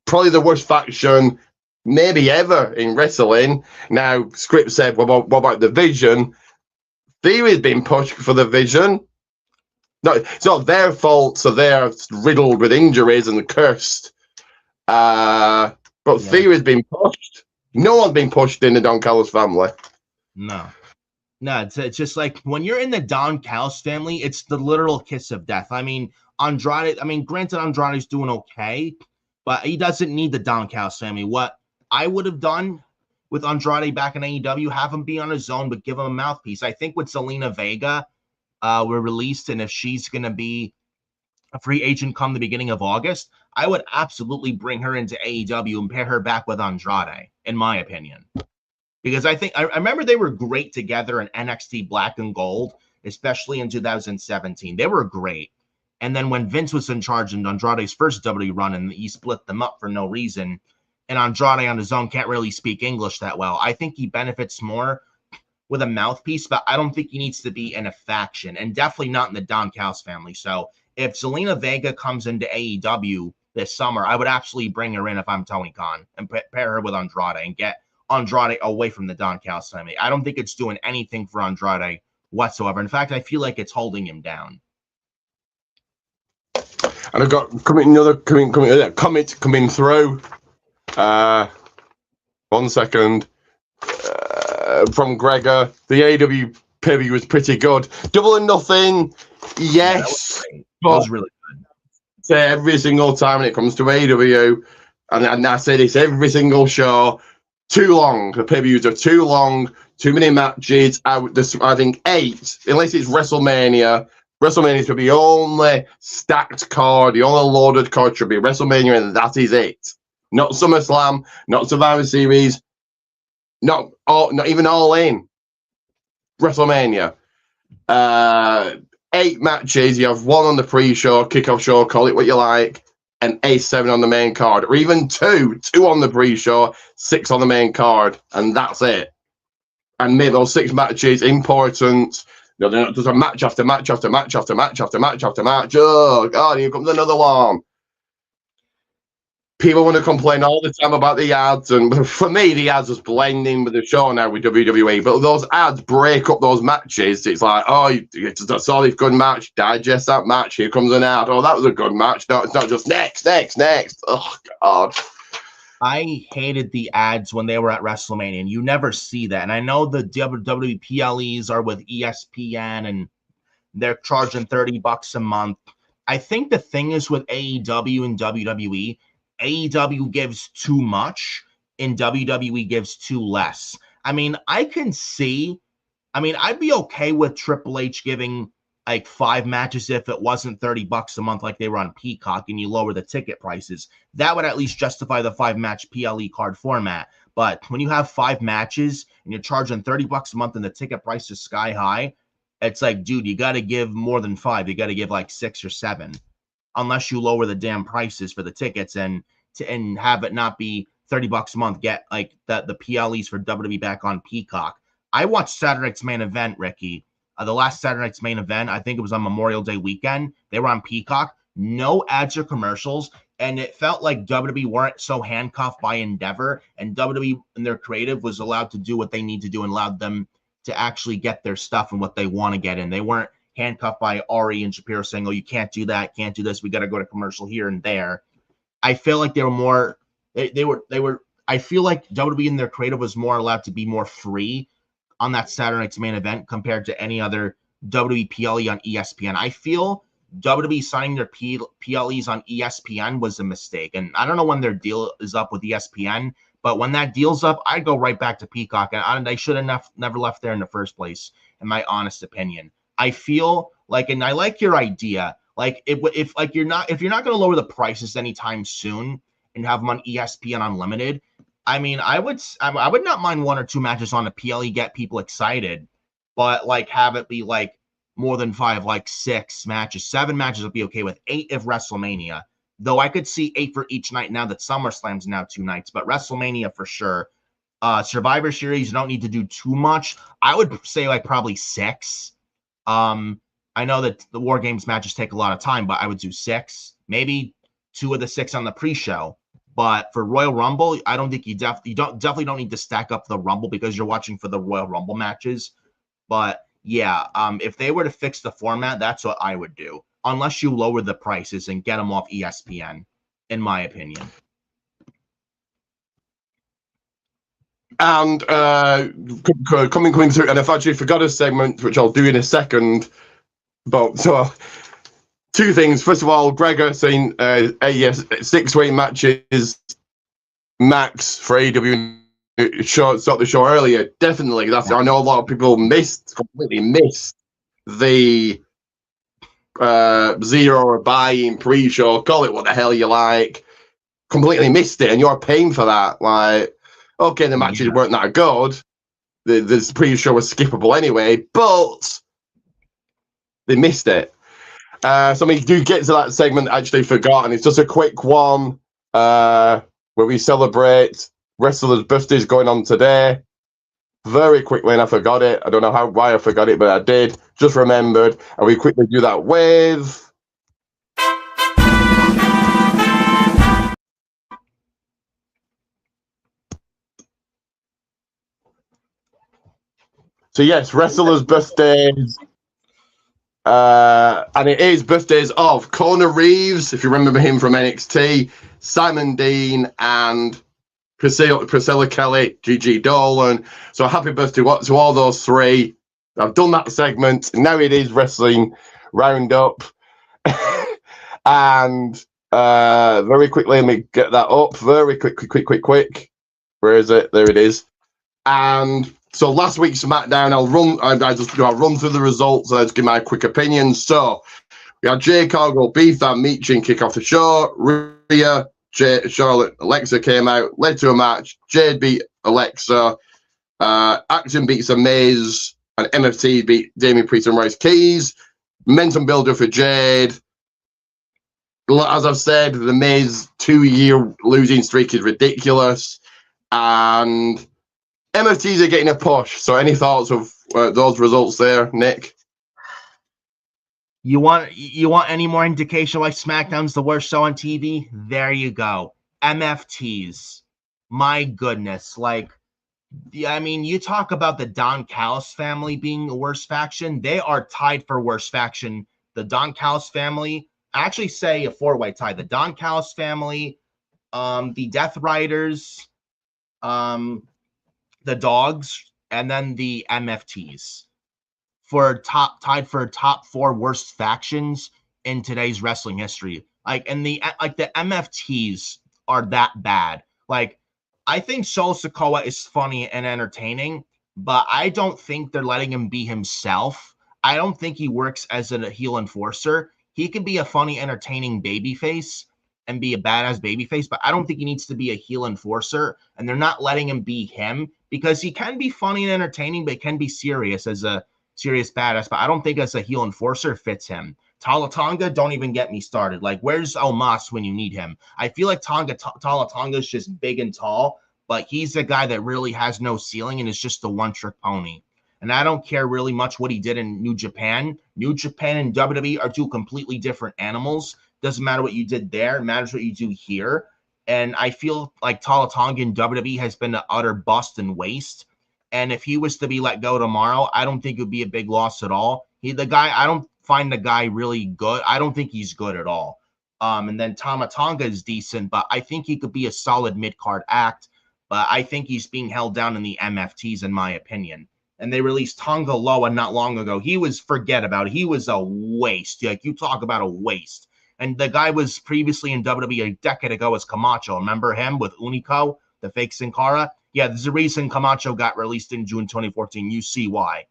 Probably the worst faction maybe ever in wrestling. Now, Scripps said, what about the Vision? Theory's been pushed for the Vision. No, it's not their fault, so they're riddled with injuries and cursed. But Theory's been pushed. No one's been pushed in the Don Callis family. No, it's just like when you're in the Don Callis family, it's the literal kiss of death. I mean, granted, Andrade's doing okay, but he doesn't need the Don Callis family. What I would have done with Andrade back in AEW, have him be on his own, but give him a mouthpiece. I think with Zelina Vega, were released, and if she's going to be a free agent come the beginning of August, I would absolutely bring her into AEW and pair her back with Andrade, in my opinion. Because I remember they were great together in NXT Black and Gold, especially in 2017. They were great. And then when Vince was in charge in Andrade's first WWE run and he split them up for no reason, and Andrade on his own can't really speak English that well, I think he benefits more with a mouthpiece, but I don't think he needs to be in a faction, and definitely not in the Don Callis family. So if Zelina Vega comes into AEW this summer, I would absolutely bring her in if I'm Tony Khan and pair her with Andrade and get Andrade away from the Don Callis family. I don't think it's doing anything for Andrade whatsoever. In fact, I feel like it's holding him down. And I've got another comment coming through. 1 second. From Gregor, the AEW pay-per-view was pretty good. Double or Nothing, yes. Yeah, that was really good. Every single time when it comes to AEW, and I say this every single show, too long. The pay-per-views are too long, too many matches. I think 8, unless it's WrestleMania. WrestleMania should be the only stacked card, the only loaded card should be WrestleMania, and that is it. Not SummerSlam, not Survivor Series, not even All In. WrestleMania. 8 matches. You have 1 on the pre-show, kickoff show, call it what you like, and 7 on the main card, or even 2 on the pre-show, 6 on the main card, and that's it. And make those 6 matches important. You know, they're not just a match after match after match after match after match after match. Oh God, here comes another one. People want to complain all the time about the ads, and for me, the ads is blending with the show now with WWE. But those ads break up those matches. It's like, oh, it's a solid good match. Digest that match. Here comes an ad. Oh, that was a good match. No, it's not just next. Oh God. I hated the ads when they were at WrestleMania, and you never see that. And I know the WWE PLEs are with ESPN, and they're charging $30 a month. I think the thing is with AEW and WWE, AEW gives too much and WWE gives too less. I mean, I'd be okay with Triple H giving like 5 matches if it wasn't $30 a month like they were on Peacock and you lower the ticket prices. That would at least justify the 5-match PLE card format. But when you have 5 matches and you're charging $30 a month and the ticket price is sky high, it's like, dude, you got to give more than 5. You got to give like 6 or 7. Unless you lower the damn prices for the tickets and have it not be $30 a month, get like the PLEs for WWE back on Peacock. I watched Saturday Night's Main Event, Ricky. The last Saturday Night's Main Event, I think it was on Memorial Day weekend. They were on Peacock. No ads or commercials, and it felt like WWE weren't so handcuffed by Endeavor, and WWE and their creative was allowed to do what they need to do and allowed them to actually get their stuff and what they want to get in. They weren't handcuffed by Ari and Shapiro saying, oh, you can't do that, can't do this, we got to go to commercial here and there. I feel like they were more, I feel like WWE and their creative was more allowed to be more free on that Saturday Night's Main Event compared to any other WWE PLE on ESPN. I feel WWE signing their PLEs on ESPN was a mistake. And I don't know when their deal is up with ESPN, but when that deal's up, I'd go right back to Peacock. And they should have never left there in the first place, in my honest opinion. I feel like, and I like your idea, like if you're not going to lower the prices anytime soon and have them on ESPN Unlimited, I mean, I would not mind 1 or 2 matches on a PLE, get people excited, but like have it be like more than 5, like 6 matches, 7 matches would be okay with. 8 if WrestleMania, though I could see 8 for each night now that SummerSlam's now 2 nights, but WrestleMania for sure. Survivor Series, you don't need to do too much. I would say like probably 6. I know that the War Games matches take a lot of time, but I would do 6, maybe 2 of the 6 on the pre-show. But for Royal Rumble, I don't think you definitely don't need to stack up the Rumble because you're watching for the Royal Rumble matches. But yeah, if they were to fix the format, that's what I would do. Unless you lower the prices and get them off ESPN, in my opinion. And coming through, and I've actually forgot a segment which I'll do in a second. But so 2 things. First of all, Gregor saying, yes, 6 to 8 matches max for AEW. Start the show earlier. Definitely, I know a lot of people completely missed the 0 or buy-in pre-show. Call it what the hell you like. Completely missed it, and you're paying for that. Like, okay, the matches weren't that good. The pre-show was skippable anyway, but they missed it. So we do get to that segment I actually forgot, and it's just a quick one where we celebrate wrestlers' birthdays going on today. Very quickly, and I forgot it. I don't know why I forgot it, but I did. Just remembered, and we quickly do that with. So yes, wrestlers' birthdays. And it is birthdays of Kona Reeves, if you remember him from NXT, Simon Dean, and Priscilla Kelly, Gigi Dolan. So happy birthday to all those three. I've done that segment. Now it is Wrestling Roundup. And very quickly, let me get that up. Very quick. Where is it? There it is. And so last week's SmackDown, I'll run through the results and I'll give my quick opinion. So we had Jade Cargill, Beef and Meechin kick off the show. Rhea, Charlotte, Alexa came out, led to a match. Jade beat Alexa. Action beats The Miz, and MFT beat Damian Priest and Rice Keys. Momentum builder for Jade. As I've said, The Miz 2-year losing streak is ridiculous, and MFTs are getting a push. So any thoughts of those results there, Nick? You want any more indication why SmackDown's the worst show on TV? There you go. MFTs. My goodness. Like, I mean, you talk about the Don Callis family being the worst faction. They are tied for worst faction. The Don Callis family, I actually say a 4-way tie. The Don Callis family, the Death Riders, the Dogs, and then the MFTs tied for top 4 worst factions in today's wrestling history. The MFTs are that bad. Like, I think Solo Sikoa is funny and entertaining, but I don't think they're letting him be himself. I don't think he works as a heel enforcer. He can be a funny, entertaining babyface and be a badass babyface, but I don't think he needs to be a heel enforcer, and they're not letting him be him because he can be funny and entertaining, but can be serious as a serious badass, but I don't think as a heel enforcer fits him. Tala Tonga, don't even get me started. Like, where's Omos when you need him? I feel like Tala Tonga is just big and tall, but he's a guy that really has no ceiling and is just a one-trick pony. And I don't care really much what he did in New Japan. New Japan and WWE are two completely different animals. Doesn't matter what you did there. It matters what you do here. And I feel like Tala Tonga in WWE has been an utter bust and waste. And if he was to be let go tomorrow, I don't think it would be a big loss at all. I don't find the guy really good. I don't think he's good at all. And then Tama Tonga is decent, but I think he could be a solid mid-card act. But I think he's being held down in the MFTs, in my opinion. And they released Tonga Loa not long ago. Forget about it. He was a waste. Like, you talk about a waste. And the guy was previously in WWE a decade ago as Camacho. Remember him with Unico, the fake Sin Cara? Yeah, there's a reason Camacho got released in June 2014. You see why.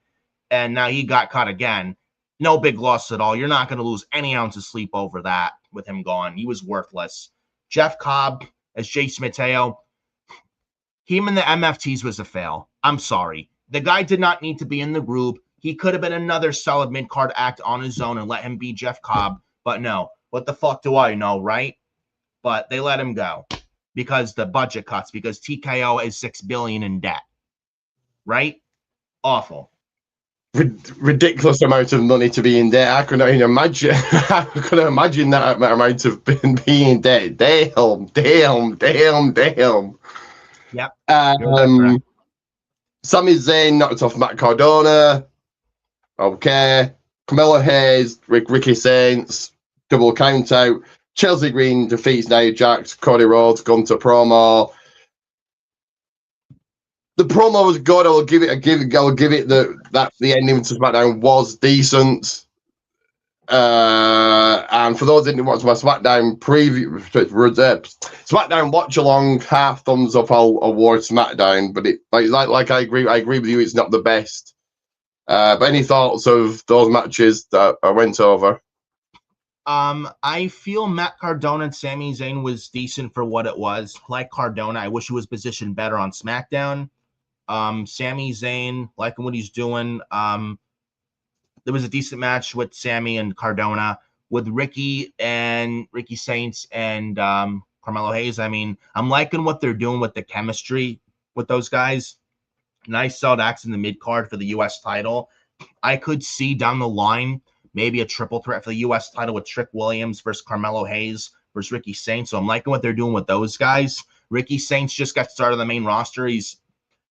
And now he got caught again. No big loss at all. You're not going to lose any ounce of sleep over that with him gone. He was worthless. Jeff Cobb as Jace Mateo. Him in the MFTs was a fail. I'm sorry. The guy did not need to be in the group. He could have been another solid mid-card act on his own and let him be Jeff Cobb. But no. What the fuck do I know, right? But they let him go because the budget cuts, because TKO is $6 billion in debt. Right? Awful. Ridiculous amount of money to be in debt. I couldn't even imagine. I couldn't imagine that amount of being in debt. Damn. Yep. Sami Zayn knocked off Matt Cardona. Okay. Carmelo Hayes, Ricky Saints, double count out. Chelsea Green defeats Nia Jax. Cody Rhodes gone to promo. The promo was good. I'll give it that the ending to SmackDown was decent. And for those that didn't watch my SmackDown preview, SmackDown watch along, half thumbs up. I'll award SmackDown, but it like I agree with you. It's not the best. But any thoughts of those matches that I went over? I feel Matt Cardona and Sami Zayn was decent for what it was. Like Cardona, I wish he was positioned better on SmackDown. Sami Zayn, liking what he's doing. The there was a decent match with Sammy and Cardona. With Ricky Saints and Carmelo Hayes, I mean, I'm liking what they're doing with the chemistry with those guys. Nice solid acts in the mid card for the U.S. title. I could see down the line maybe a triple threat for the U.S. title with Trick Williams versus Carmelo Hayes versus Ricky Saints. So I'm liking what they're doing with those guys. Ricky Saints just got started on the main roster. He's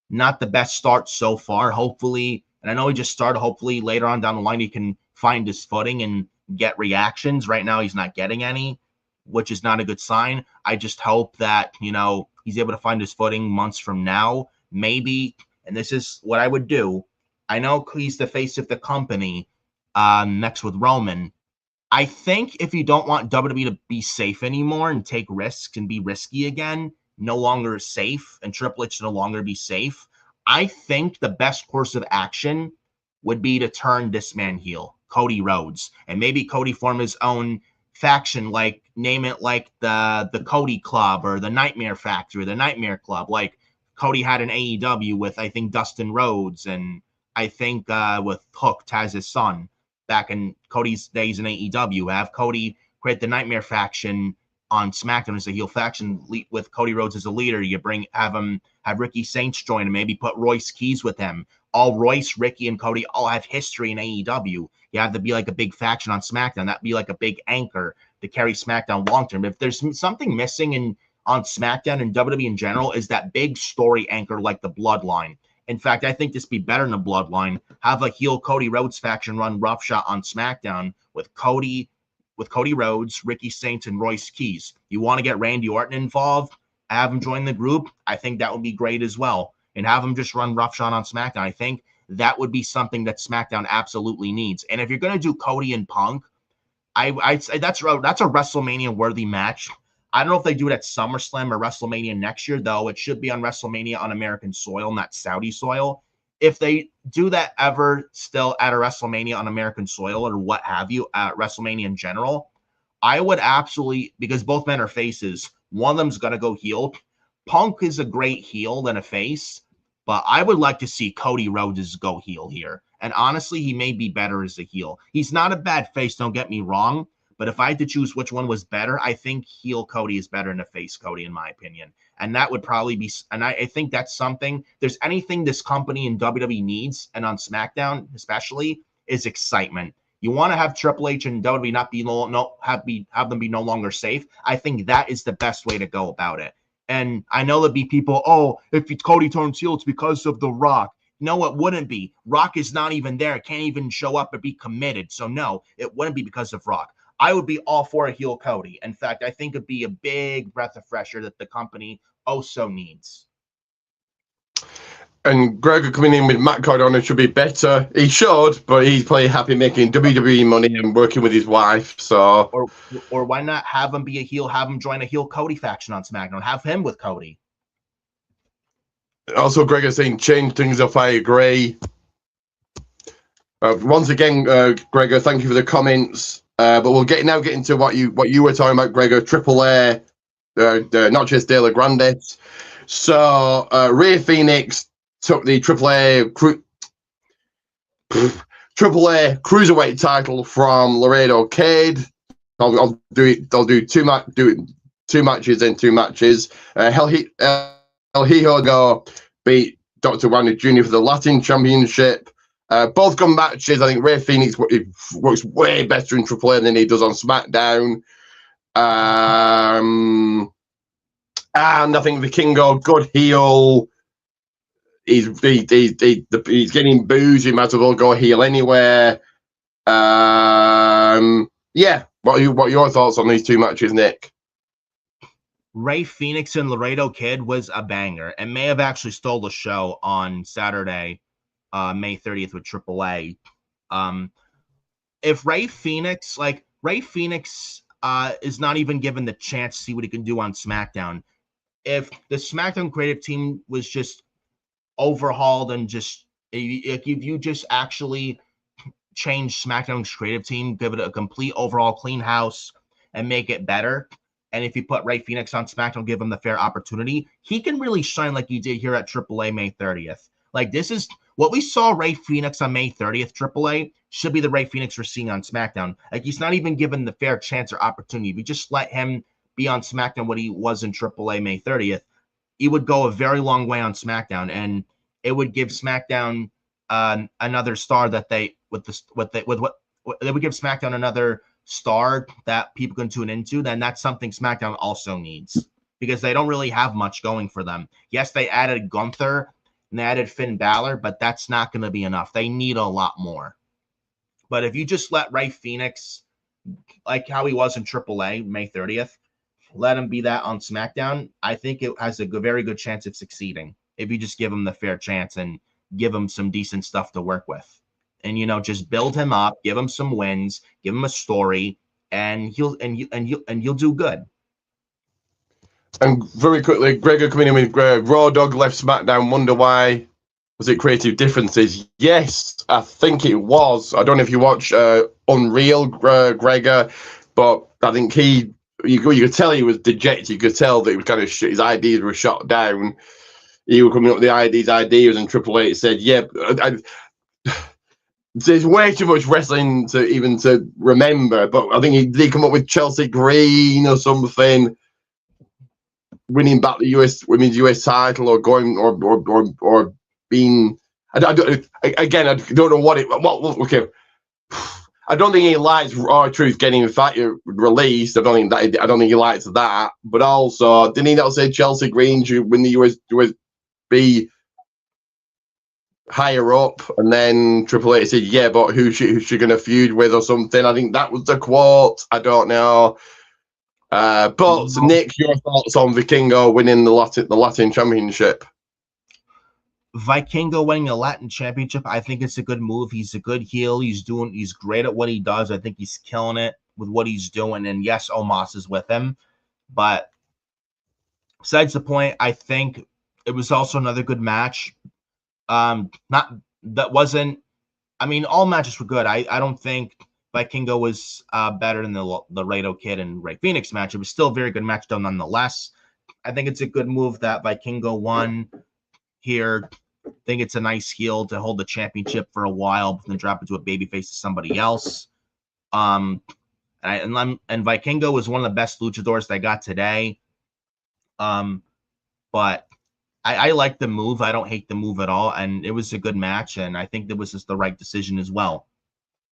not the best start so far. Hopefully, and I know he just started, hopefully later on down the line he can find his footing and get reactions. Right now he's not getting any, which is not a good sign. I just hope that, he's able to find his footing months from now, maybe. And this is what I would do. I know he's the face of the company next with Roman. I think if you don't want WWE to be safe anymore and take risks and be risky again, no longer safe, and Triple H no longer be safe, I think the best course of action would be to turn this man heel, Cody Rhodes, and maybe Cody form his own faction, like name it like the Cody Club or the Nightmare Factory, the Nightmare Club, like Cody had an AEW with, I think, Dustin Rhodes, and I think with Hook, Taz's son, back in Cody's days in AEW. Have Cody create the Nightmare faction on SmackDown as a heel faction with Cody Rhodes as a leader. You have Ricky Saints join and maybe put Royce Keys with him. All Royce, Ricky, and Cody all have history in AEW. You have to be like a big faction on SmackDown. That'd be like a big anchor to carry SmackDown long term. If there's something missing on SmackDown and WWE in general, is that big story anchor like the Bloodline. In fact, I think this would be better than the Bloodline. Have a heel Cody Rhodes faction run roughshod on SmackDown with Cody Rhodes, Ricky Saints, and Royce Keys. You want to get Randy Orton involved, have him join the group, I think that would be great as well. And have him just run roughshod on SmackDown. I think that would be something that SmackDown absolutely needs. And if you're going to do Cody and Punk, I'd say that's a WrestleMania-worthy match. I don't know if they do it at SummerSlam or WrestleMania next year, though. It should be on WrestleMania on American soil, not Saudi soil. If they do that ever still at a WrestleMania on American soil or what have you, at WrestleMania in general, I would absolutely, because both men are faces, one of them's going to go heel. Punk is a great heel than a face, but I would like to see Cody Rhodes go heel here. And honestly, he may be better as a heel. He's not a bad face, don't get me wrong. But if I had to choose which one was better, I think heel Cody is better than a face Cody, in my opinion. And that would probably be, and I think that's something, there's anything this company in WWE needs, and on SmackDown especially, is excitement. You want to have Triple H and WWE not be have them be no longer safe. I think that is the best way to go about it. And I know there'd be people, if Cody turns heel, it's because of The Rock. No, it wouldn't be. Rock is not even there. Can't even show up or be committed. So no, it wouldn't be because of Rock. I would be all for a heel Cody. In fact, I think it'd be a big breath of fresh air that the company also needs. And Gregor coming in with Matt Cardona should be better. He should, but he's probably happy making WWE money and working with his wife. So, or why not have him be a heel? Have him join a heel Cody faction on SmackDown. Have him with Cody. Also, Gregor saying change things up. I agree. Once again, Gregor, thank you for the comments. But we'll get into what you were talking about, Gregor. Triple A, not just De La Grande. So Rey Fenix took the Triple A Cruiserweight title from Laredo Kid. They'll do two matches in 2 matches. El Hijo beat Dr. Wagner Jr. for the Latin Championship. Both good matches. I think Rey Fenix works way better in Triple A than he does on SmackDown. And I think Vikingo, good heel. He's getting booze. He might as well go heel anywhere. Yeah. What are your thoughts on these 2 matches, Nick? Rey Fenix and Laredo Kid was a banger and may have actually stole the show on Saturday, May 30th with AAA. If Rey Fenix is not even given the chance to see what he can do on SmackDown. If the SmackDown creative team was just overhauled and just if you just actually change SmackDown's creative team, give it a complete overall clean house and make it better. And if you put Rey Fenix on SmackDown, give him the fair opportunity, he can really shine like he did here at AAA May 30th. Like, this is what we saw Rey Fenix on May 30th, AAA. should be the Ray Phoenix we're seeing on SmackDown. Like, he's not even given the fair chance or opportunity. If you just let him be on SmackDown what he was in AAA May 30th, he would go a very long way on SmackDown, and it would give SmackDown another star that they would give SmackDown another star that people can tune into. Then that's something SmackDown also needs, because they don't really have much going for them. Yes, they added Gunther and they added Finn Balor, but that's not going to be enough. They need a lot more. But if you just let Ray Phoenix, like how he was in AAA May 30th, let him be that on SmackDown, I think it has a very good chance of succeeding if you just give him the fair chance and give him some decent stuff to work with. And, just build him up, give him some wins, give him a story, and you'll do good. And very quickly, Gregor coming in with Raw Dog left SmackDown. Wonder why? Was it creative differences? Yes, I think it was. I don't know if you watch Unreal, Gregor, but I think you could tell he was dejected. You could tell that he was kind of his ideas were shot down. He was coming up with these ideas, and Triple H said, "Yeah, there's way too much wrestling to remember." But I think he did come up with Chelsea Green or something, winning back the women's US title, or going or being. I don't know what it. Well, okay. I don't think he likes Raw Truth getting released. I don't think he likes that. But also, didn't he not say Chelsea Green should win the USB higher up? And then Triple H said, "Yeah, but who's she going to feud with or something?" I think that was the quote. I don't know. But Nick, your thoughts on Vikingo winning the Latin Championship? Vikingo winning a Latin Championship, I think it's a good move. He's a good heel. He's great at what he does. I think he's killing it with what he's doing. And yes, Omos is with him. But besides the point, I think it was also another good match. All matches were good. I don't think Vikingo was better than the Laredo Kid and Ray Phoenix match. It was still a very good match, though, nonetheless. I think it's a good move that Vikingo won here. I think it's a nice heel to hold the championship for a while, but then drop it to a babyface to somebody else. And Vikingo was one of the best luchadors they got today. But I like the move. I don't hate the move at all, and it was a good match, and I think that was just the right decision as well.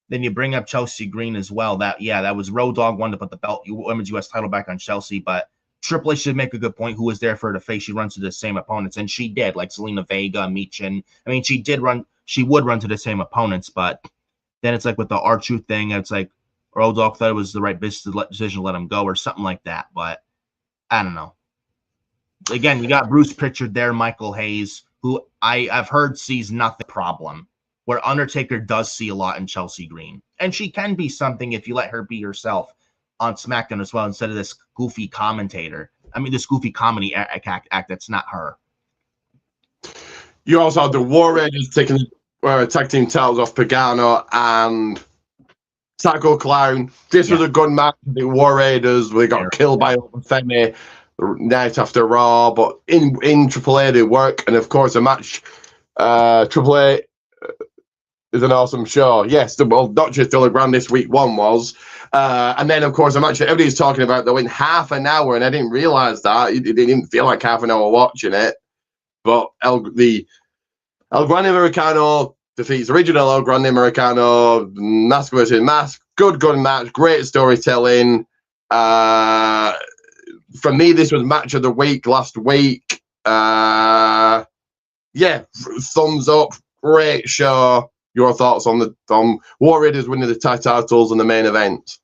Then you bring up Chelsea Green as well. That was Road Dogg wanted to put the women's US title back on Chelsea, but Triple H should make a good point. Who was there for her to face? She runs to the same opponents, and she did, like Zelina Vega, Michin. I mean, she would run to the same opponents, but then it's like with the R-Truth thing, it's like Road Dogg thought it was the right decision to let him go or something like that. But I don't know. Again, you got Bruce Pritchard there, Michael Hayes, who I've heard sees nothing problem, where Undertaker does see a lot in Chelsea Green. And she can be something if you let her be herself on SmackDown as well, instead of this goofy commentator. I mean, this goofy comedy act that's not her. You also had the War Raiders taking tag team titles off Pagano and Psycho Clown. This was a good match. The War Raiders, they got killed by Femi the night after Raw, but in AAA they work, and of course a match. AAA is an awesome show. Yes, not just Della Grand this week one was. And then, of course, a match that everybody's talking about that went half an hour, and I didn't realize that. It didn't feel like half an hour watching it. But El Grande Americano defeats original El Grande Americano, Mask versus Mask. Good match, great storytelling. For me, this was match of the week last week. Thumbs up, great show. Your thoughts on War Raiders winning the tag titles and the main event?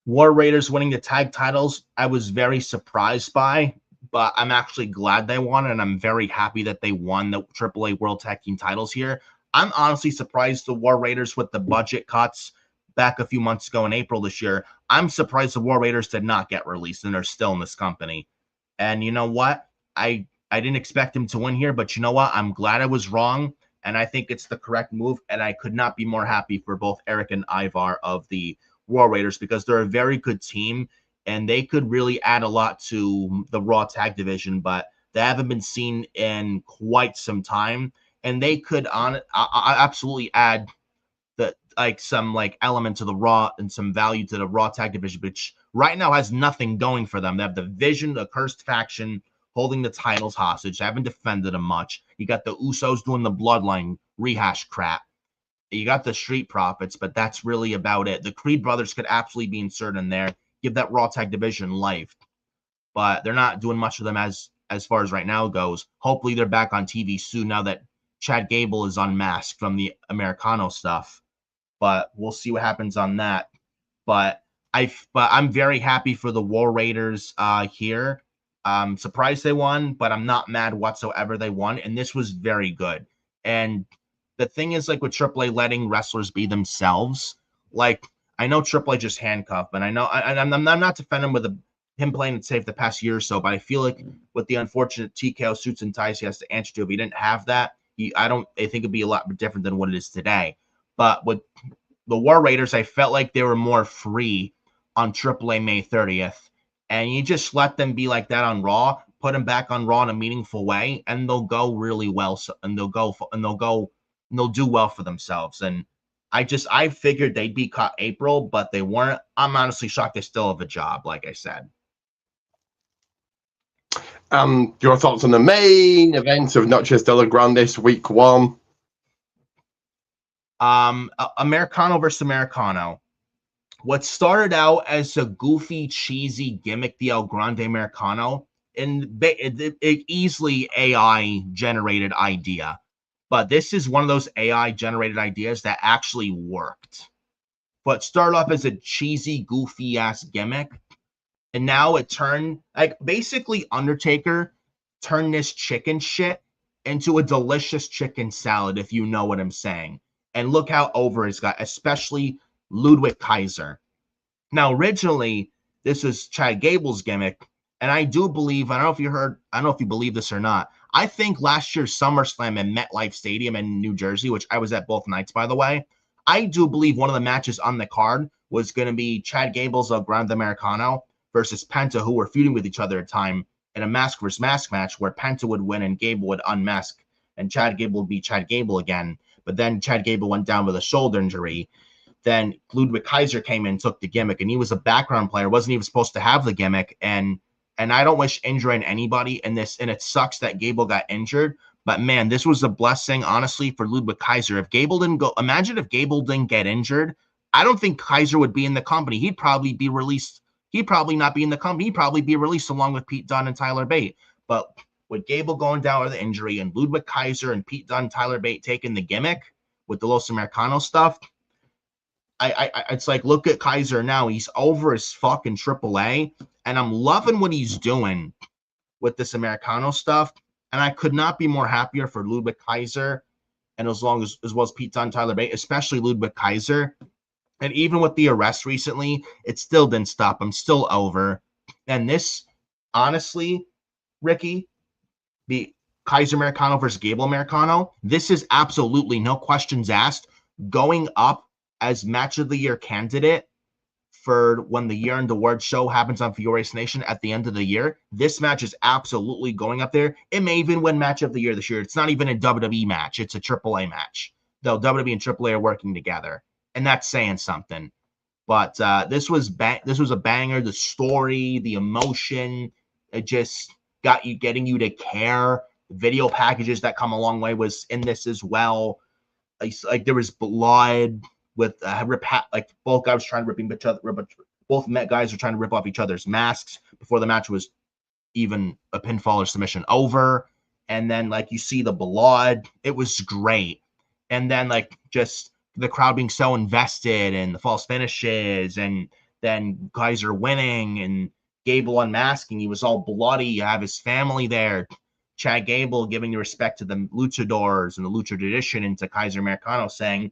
War Raiders winning the tag titles, I was very surprised by, but I'm actually glad they won, and I'm very happy that they won the AAA World Tag Team titles here. I'm honestly surprised the War Raiders, with the budget cuts back a few months ago in April this year, I'm surprised the War Raiders did not get released, and they're still in this company. And you know what? I didn't expect them to win here, but you know what? I'm glad I was wrong, and I think it's the correct move, and I could not be more happy for both Eric and Ivar of the War Raiders, because they're a very good team, and they could really add a lot to the Raw tag division, but they haven't been seen in quite some time, and they could absolutely add like some like element to the Raw and some value to the Raw tag division, which right now has nothing going for them. They have the Vision, the Cursed Faction, holding the titles hostage. They haven't defended them much. You got the Usos doing the Bloodline rehash crap. You got the Street Profits, but that's really about it. The Creed brothers could absolutely be inserted in there, give that Raw tag division life, but they're not doing much of them as far as right now goes. Hopefully they're back on TV soon now that Chad Gable is unmasked from the Americano stuff, but we'll see what happens on that. But I'm very happy for the War Raiders here. I'm surprised they won, but I'm not mad whatsoever they won, and this was very good. And the thing is, like with AAA letting wrestlers be themselves, like I know AAA just handcuffed, and I know I'm not defending with him playing it safe the past year or so, but I feel like with the unfortunate TKO suits and ties he has to answer to, if he didn't have that, I think it'd be a lot different than what it is today. But with the War Raiders, I felt like they were more free on AAA May 30th, and you just let them be like that on Raw, put them back on Raw in a meaningful way, and they'll go really well. And they'll do well for themselves. And I figured they'd be caught April, but they weren't. I'm honestly shocked they still have a job, like I said. Your thoughts on the main event of Noche de los Grandes week 1? Americano versus Americano. What started out as a goofy, cheesy gimmick, the El Grande Americano, and it easily AI generated idea. But this is one of those AI generated ideas that actually worked. But started off as a cheesy, goofy ass gimmick. And now it turned, like, basically Undertaker turned this chicken shit into a delicious chicken salad, if you know what I'm saying. And look how over it's got, especially Ludwig Kaiser. Now, originally, this was Chad Gable's gimmick. And I do believe, I don't know if you believe this or not, I think last year's SummerSlam in MetLife Stadium in New Jersey, which I was at both nights, by the way, I do believe one of the matches on the card was going to be Chad Gable's El Grande Americano versus Penta, who were feuding with each other at the time in a mask versus mask match where Penta would win and Gable would unmask and Chad Gable would be Chad Gable again. But then Chad Gable went down with a shoulder injury. Then Ludwig Kaiser came in and took the gimmick, and he was a background player, wasn't even supposed to have the gimmick. And I don't wish injury on anybody in this, and it sucks that Gable got injured. But man, this was a blessing, honestly, for Ludwig Kaiser. If Gable didn't go, imagine if Gable didn't get injured. I don't think Kaiser would be in the company. He'd probably be released. He'd probably not be in the company. He'd probably be released along with Pete Dunne and Tyler Bate. But with Gable going down with the injury and Ludwig Kaiser and Pete Dunne, Tyler Bate taking the gimmick with the Los Americanos stuff, it's like, look at Kaiser now. He's over his fucking AAA, and I'm loving what he's doing with this Americano stuff. And I could not be more happier for Ludwig Kaiser, and as well as Pete Dunne, Tyler Bate, especially Ludwig Kaiser. And even with the arrest recently, it still didn't stop him. Still over. And this, honestly, Ricky, the Kaiser Americano versus Gable Americano, this is absolutely, no questions asked, going up as match of the year candidate for when the year-end award show happens on Furious Nation at the end of the year. This match is absolutely going up there. It may even win match of the year this year. It's not even a WWE match. It's a AAA match, though WWE and AAA are working together, and that's saying something. But this was a banger. The story, the emotion, it just got you, getting you to care. The video packages that come a long way was in this as well. Like there was blood with like both guys trying to rip each other. Both guys were trying to rip off each other's masks before the match was even a pinfall or submission over. And then like you see the blood, it was great. And then like just the crowd being so invested and the false finishes, and then Kaiser winning and Gable unmasking. He was all bloody. You have his family there. Chad Gable giving the respect to the luchadors and the lucha tradition, and to Kaiser Americano saying,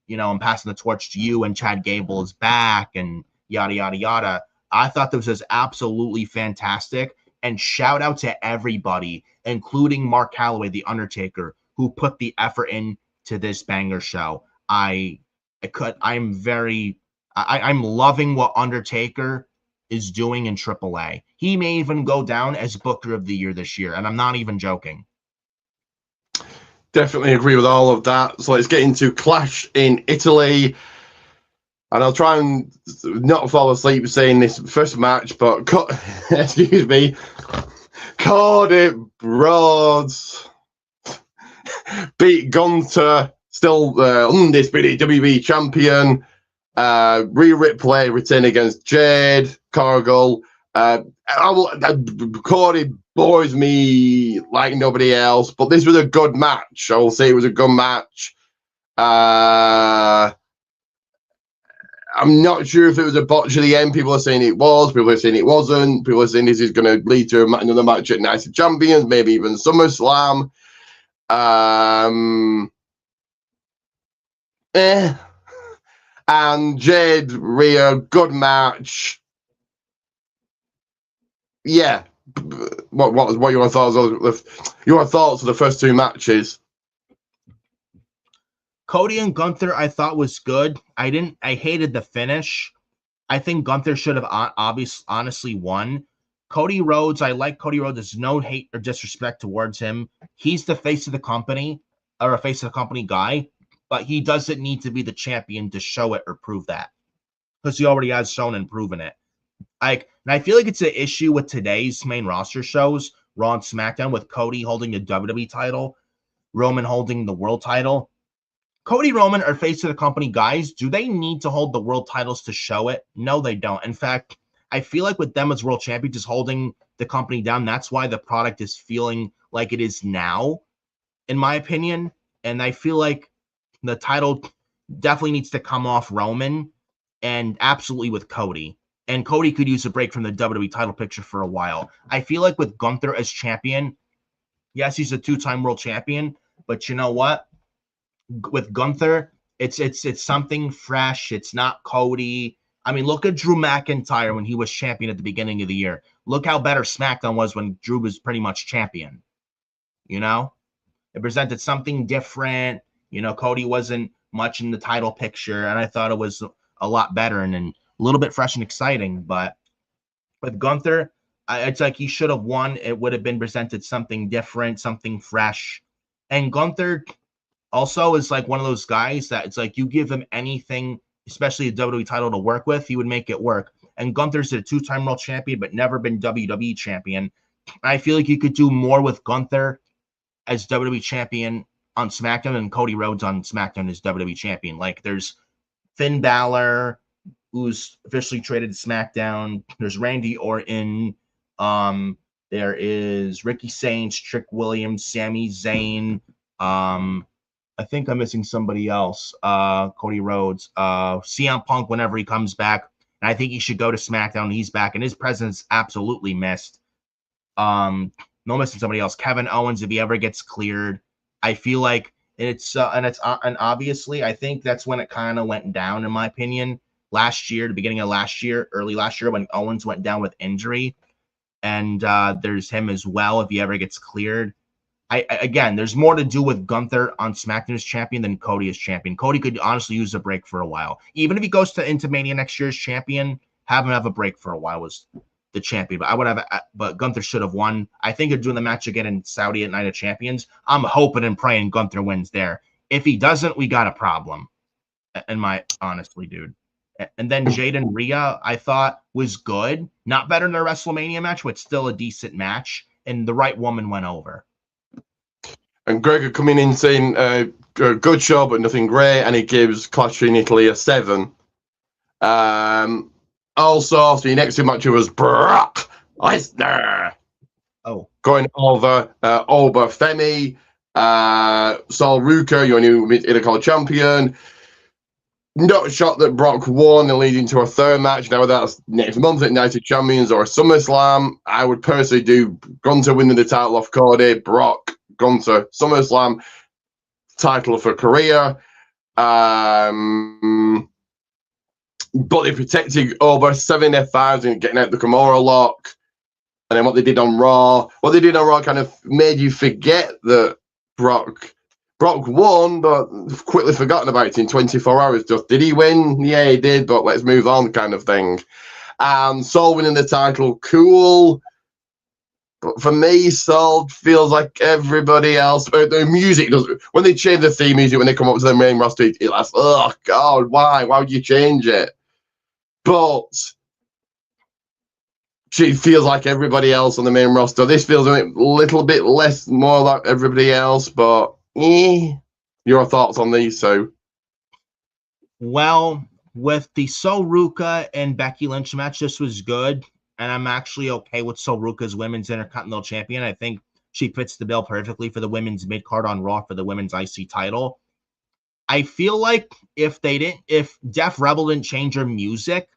you know, I'm passing the torch to you, and Chad Gable is back, and yada, yada, yada. I thought this was absolutely fantastic. And shout out to everybody, including Mark Calloway, The Undertaker, who put the effort into this banger show. I'm loving what Undertaker is doing in AAA. He may even go down as Booker of the Year this year, and I'm not even joking. definitely agree with all of that. So let's get into Clash in Italy. And I'll try and not fall asleep saying this first match, but excuse me, Cody Rhodes beat Gunther, still undisputed WWE champion. Rhea Ripley retain against Jade Cargill. Cody bores me like nobody else, but this was a good match. I will say it was a good match. I'm not sure if it was a botch at the end. People are saying it was. People are saying it wasn't. People are saying this is going to lead to another match at Night of Champions, maybe even SummerSlam. And Jade, Rhea, good match. Yeah. What your thoughts of the first two matches? Cody and Gunther, I thought was good. I hated the finish. I think Gunther should have honestly won. Cody Rhodes, I like Cody Rhodes. There's no hate or disrespect towards him. He's the face of the company, or a face of the company guy, but he doesn't need to be the champion to show it or prove that, because he already has shown and proven it. And I feel like it's an issue with today's main roster shows, Raw and SmackDown, with Cody holding the WWE title, Roman holding the world title. Cody, Roman are face of the company guys. Do they need to hold the world titles to show it? No, they don't. In fact, I feel like with them as world champions, just holding the company down, that's why the product is feeling like it is now, in my opinion. And I feel like the title definitely needs to come off Roman, and absolutely with Cody. And Cody could use a break from the WWE title picture for a while. I feel like with Gunther as champion, yes, he's a two-time world champion, but you know what? With Gunther, it's something fresh. It's not Cody. I mean, look at Drew McIntyre when he was champion at the beginning of the year. Look how better SmackDown was when Drew was pretty much champion. You know, it presented something different. You know, Cody wasn't much in the title picture, and I thought it was a lot better and a little bit fresh and exciting. But with Gunther, it's like he should have won. It would have been presented something different, something fresh. And Gunther also is like one of those guys that it's like you give him anything, especially a WWE title to work with, he would make it work. And Gunther's a two-time world champion, but never been WWE champion. I feel like you could do more with Gunther as WWE champion on SmackDown and Cody Rhodes on SmackDown as WWE champion. Like there's Finn Balor, who's officially traded to SmackDown. There's Randy Orton. There is Ricky Saints, Trick Williams, Sami Zayn. I think I'm missing somebody else. Cody Rhodes, CM Punk whenever he comes back. And I think he should go to SmackDown. He's back, and his presence absolutely missed. No missing somebody else. Kevin Owens, if he ever gets cleared, I feel like and obviously I think that's when it kind of went down, in my opinion. Last year, the beginning of last year, early last year, when Owens went down with injury, and there's him as well if he ever gets cleared. Again, there's more to do with Gunther on SmackDown as champion than Cody as champion. Cody could honestly use a break for a while. Even if he goes into Mania next year as champion, have him have a break for a while as the champion. But Gunther should have won. I think they're doing the match again in Saudi at Night of Champions. I'm hoping and praying Gunther wins there. If he doesn't, we got a problem. Honestly, dude. And then Jade and Rhea, I thought was good. Not better than their WrestleMania match, but still a decent match. And the right woman went over. And Gregor coming in saying, good show, but nothing great. And he gives Clash in Italy a 7. Also, the next two matches was Brock Lesnar. Oh. Going over Femi. Sol Ruka, your new Intercontinental champion. Not shocked that Brock won and leading to a third match. Now that's next month at Night of Champions or SummerSlam. I would personally do Gunther winning the title off Cody, Brock, Gunther, SummerSlam, title for Korea. But they protected over 75,000 getting out the Kimura lock. And then what they did on Raw kind of made you forget that Brock won, but quickly forgotten about it in 24 hours. Just, did he win? Yeah, he did, but let's move on kind of thing. And Sol winning the title, cool. For me, Soul feels like everybody else. The music doesn't. When they change the theme music, when they come up to the main roster, it's like, oh God, why? Why would you change it? But she feels like everybody else on the main roster. This feels a little bit less, more like everybody else. But your thoughts on these two? Well, with the Sol Ruca and Becky Lynch match, this was good. And I'm actually okay with Sol Ruca's women's Intercontinental Champion. I think she fits the bill perfectly for the women's mid-card on Raw for the women's IC title. I feel like if Def Rebel didn't change her music,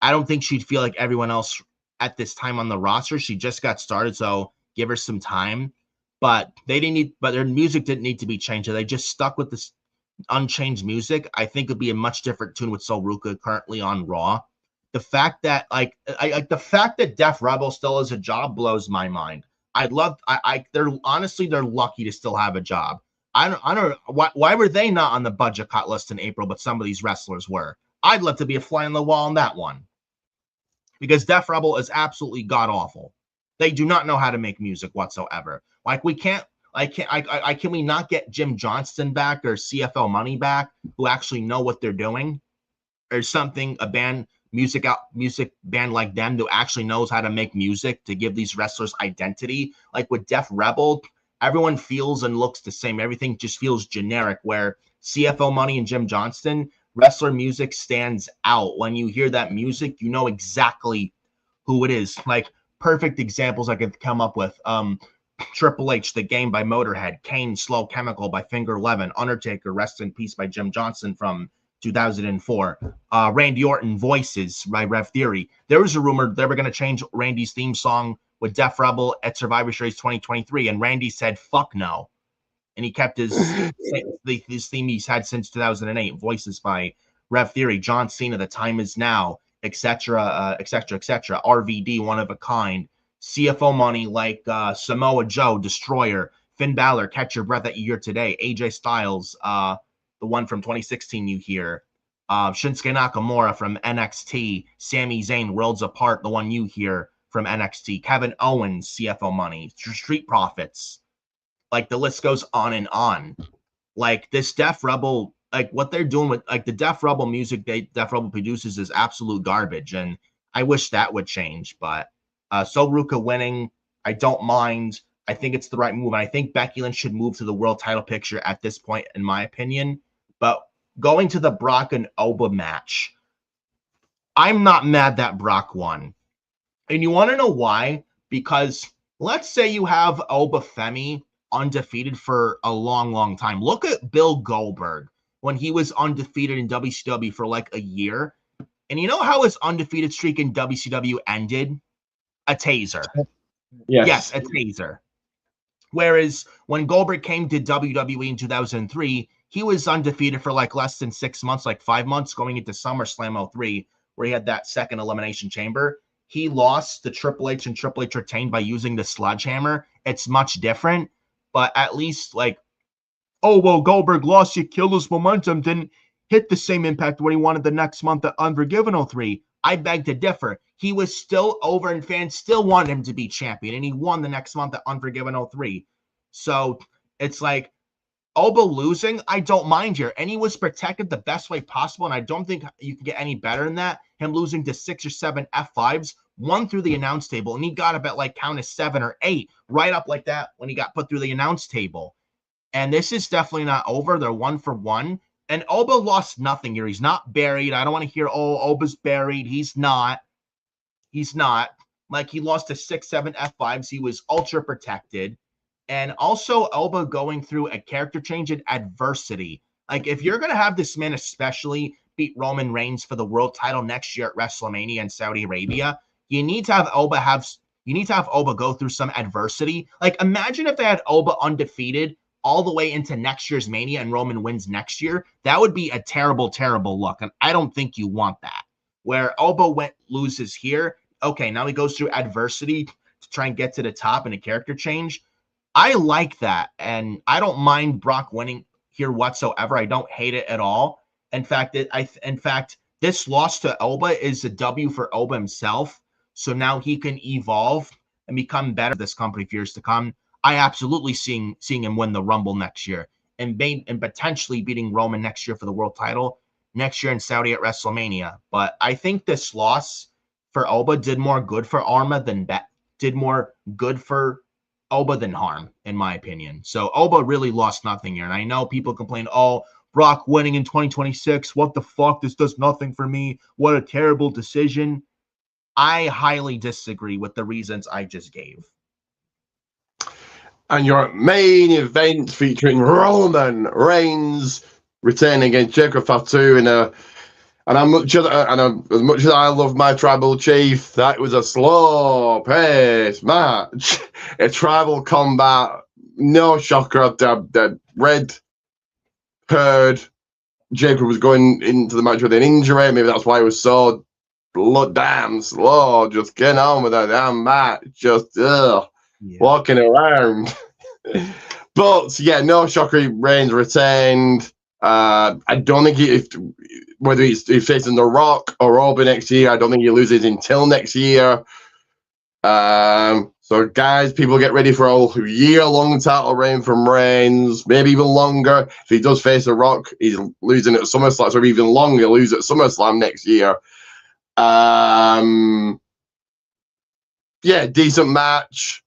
I don't think she'd feel like everyone else at this time on the roster. She just got started, so give her some time. But their music didn't need to be changed. They just stuck with this unchanged music. I think it'd be a much different tune with Sol Ruca currently on Raw. The fact that the fact that Def Rebel still has a job blows my mind. They're lucky to still have a job. I don't why were they not on the budget cut list in April, but some of these wrestlers were. I'd love to be a fly on the wall on that one. Because Def Rebel is absolutely god awful. They do not know how to make music whatsoever. Like can we not get Jim Johnston back or CFL Money back who actually know what they're doing? Or something, a music band like them who actually knows how to make music to give these wrestlers identity. Like with Def Rebel, everyone feels and looks the same. Everything just feels generic, where CFO Money and Jim Johnston, wrestler music stands out. When you hear that music, you know exactly who it is. Like perfect examples I could come up with. Triple H, The Game by Motorhead, Kane, Slow Chemical by Finger Eleven, Undertaker, Rest in Peace by Jim Johnston from 2004, Randy Orton, Voices by Rev Theory. There was a rumor they were going to change Randy's theme song with Def Rebel at Survivor Series 2023, and Randy said, fuck no. And he kept his theme he's had since 2008, Voices by Rev Theory, John Cena, The Time Is Now, etc., etc., etc., RVD, One of a Kind, CFO Money like Samoa Joe, Destroyer, Finn Balor, Catch Your Breath That You Hear Today, AJ Styles, the one from 2016 you hear, Shinsuke Nakamura from NXT, Sami Zayn, Worlds Apart, the one you hear from NXT, Kevin Owens, CFO Money, Street Profits. Like the list goes on and on. Like this Def Rebel, like what they're doing with like the Def Rebel music Def Rebel produces is absolute garbage. And I wish that would change. But Sol Ruca winning, I don't mind. I think it's the right move. And I think Becky Lynch should move to the world title picture at this point, in my opinion. But going to the Brock and Oba match, I'm not mad that Brock won. And you want to know why? Because let's say you have Oba Femi undefeated for a long, long time. Look at Bill Goldberg when he was undefeated in WCW for like a year. And you know how his undefeated streak in WCW ended? A taser. Yes, a taser. Whereas when Goldberg came to WWE in 2003, he was undefeated for like less than 6 months, like 5 months going into SummerSlam 03, where he had that second Elimination Chamber. He lost to Triple H and Triple H retained by using the sledgehammer. It's much different, but at least like, oh, well, Goldberg lost, you killed his momentum, didn't hit the same impact when he wanted the next month at Unforgiven 03. I beg to differ. He was still over and fans still wanted him to be champion, and he won the next month at Unforgiven 03. So it's like, Oba losing, I don't mind here. And he was protected the best way possible, and I don't think you can get any better than that. Him losing to 6 or 7 F5s, one through the announce table, and he got up at like count of 7 or 8, right up like that when he got put through the announce table. And this is definitely not over. They're 1 for 1. And Oba lost nothing here. He's not buried. I don't want to hear, oh, Oba's buried. He's not. He's not. Like, he lost to 6, 7 F5s. He was ultra protected. And also Oba going through a character change in adversity. Like, if you're going to have this man especially beat Roman Reigns for the world title next year at WrestleMania in Saudi Arabia, you need to have Oba go through some adversity. Like, imagine if they had Oba undefeated all the way into next year's Mania and Roman wins next year. That would be a terrible, terrible look. And I don't think you want that. Where Oba loses here, okay, now he goes through adversity to try and get to the top in a character change. I like that, and I don't mind Brock winning here whatsoever. I don't hate it at all. In fact, this loss to Oba is a W for Oba himself. So now he can evolve and become better for this company for years to come, I absolutely seeing him win the Rumble next year and potentially beating Roman next year for the world title next year in Saudi at WrestleMania. But I think this loss for Oba did more good for Arma than harm, in my opinion. So Oba really lost nothing here. And I know people complain, oh, Brock winning in 2026, what the fuck? This does nothing for me. What a terrible decision. I highly disagree with the reasons I just gave. And your main event featuring Roman Reigns returning against Jacob Fatu as much as I love my tribal chief, that was a slow pace match. A tribal combat, no shocker. The red heard Jacob was going into the match with an injury. Maybe that's why it was so damn slow. Just getting on with that damn match. Just walking around. But yeah, no shocker. Reigns retained. I don't think whether he's facing The Rock or Oba next year, I don't think he loses until next year. So guys, people get ready for a year-long title reign from Reigns, maybe even longer. If he does face The Rock, he's losing at SummerSlam, so even longer, lose at SummerSlam next year. Yeah, decent match.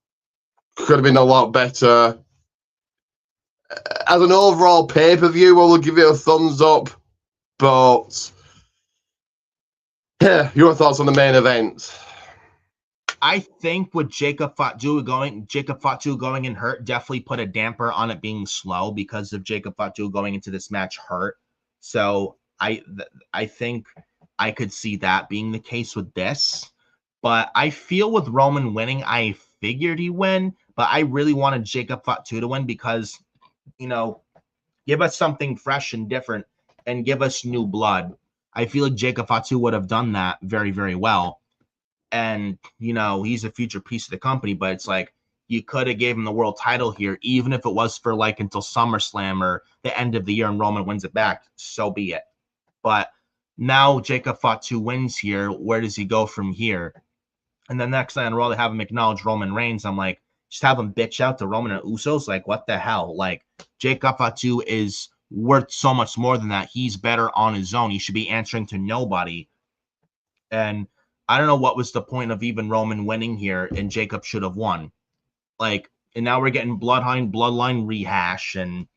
Could have been a lot better. As an overall pay-per-view, I will give it a thumbs up. But yeah, your thoughts on the main event? I think with Jacob Fatu going in hurt definitely put a damper on it being slow because of Jacob Fatu going into this match hurt. So I think I could see that being the case with this. But I feel with Roman winning, I figured he'd win, but I really wanted Jacob Fatu to win because, give us something fresh and different and give us new blood. I feel like Jacob Fatu would have done that very, very well. And, he's a future piece of the company, but it's like you could have gave him the world title here, even if it was for until SummerSlam or the end of the year and Roman wins it back, so be it. But now Jacob Fatu wins here. Where does he go from here? And then next thing on Raw, they have him acknowledge Roman Reigns. I'm like, just have him bitch out to Roman and Usos. Like, what the hell? Like, Jacob Fatu is worth so much more than that. He's better on his own. He should be answering to nobody. And I don't know what was the point of even Roman winning here, and Jacob should have won. Like, and now we're getting bloodline rehash, and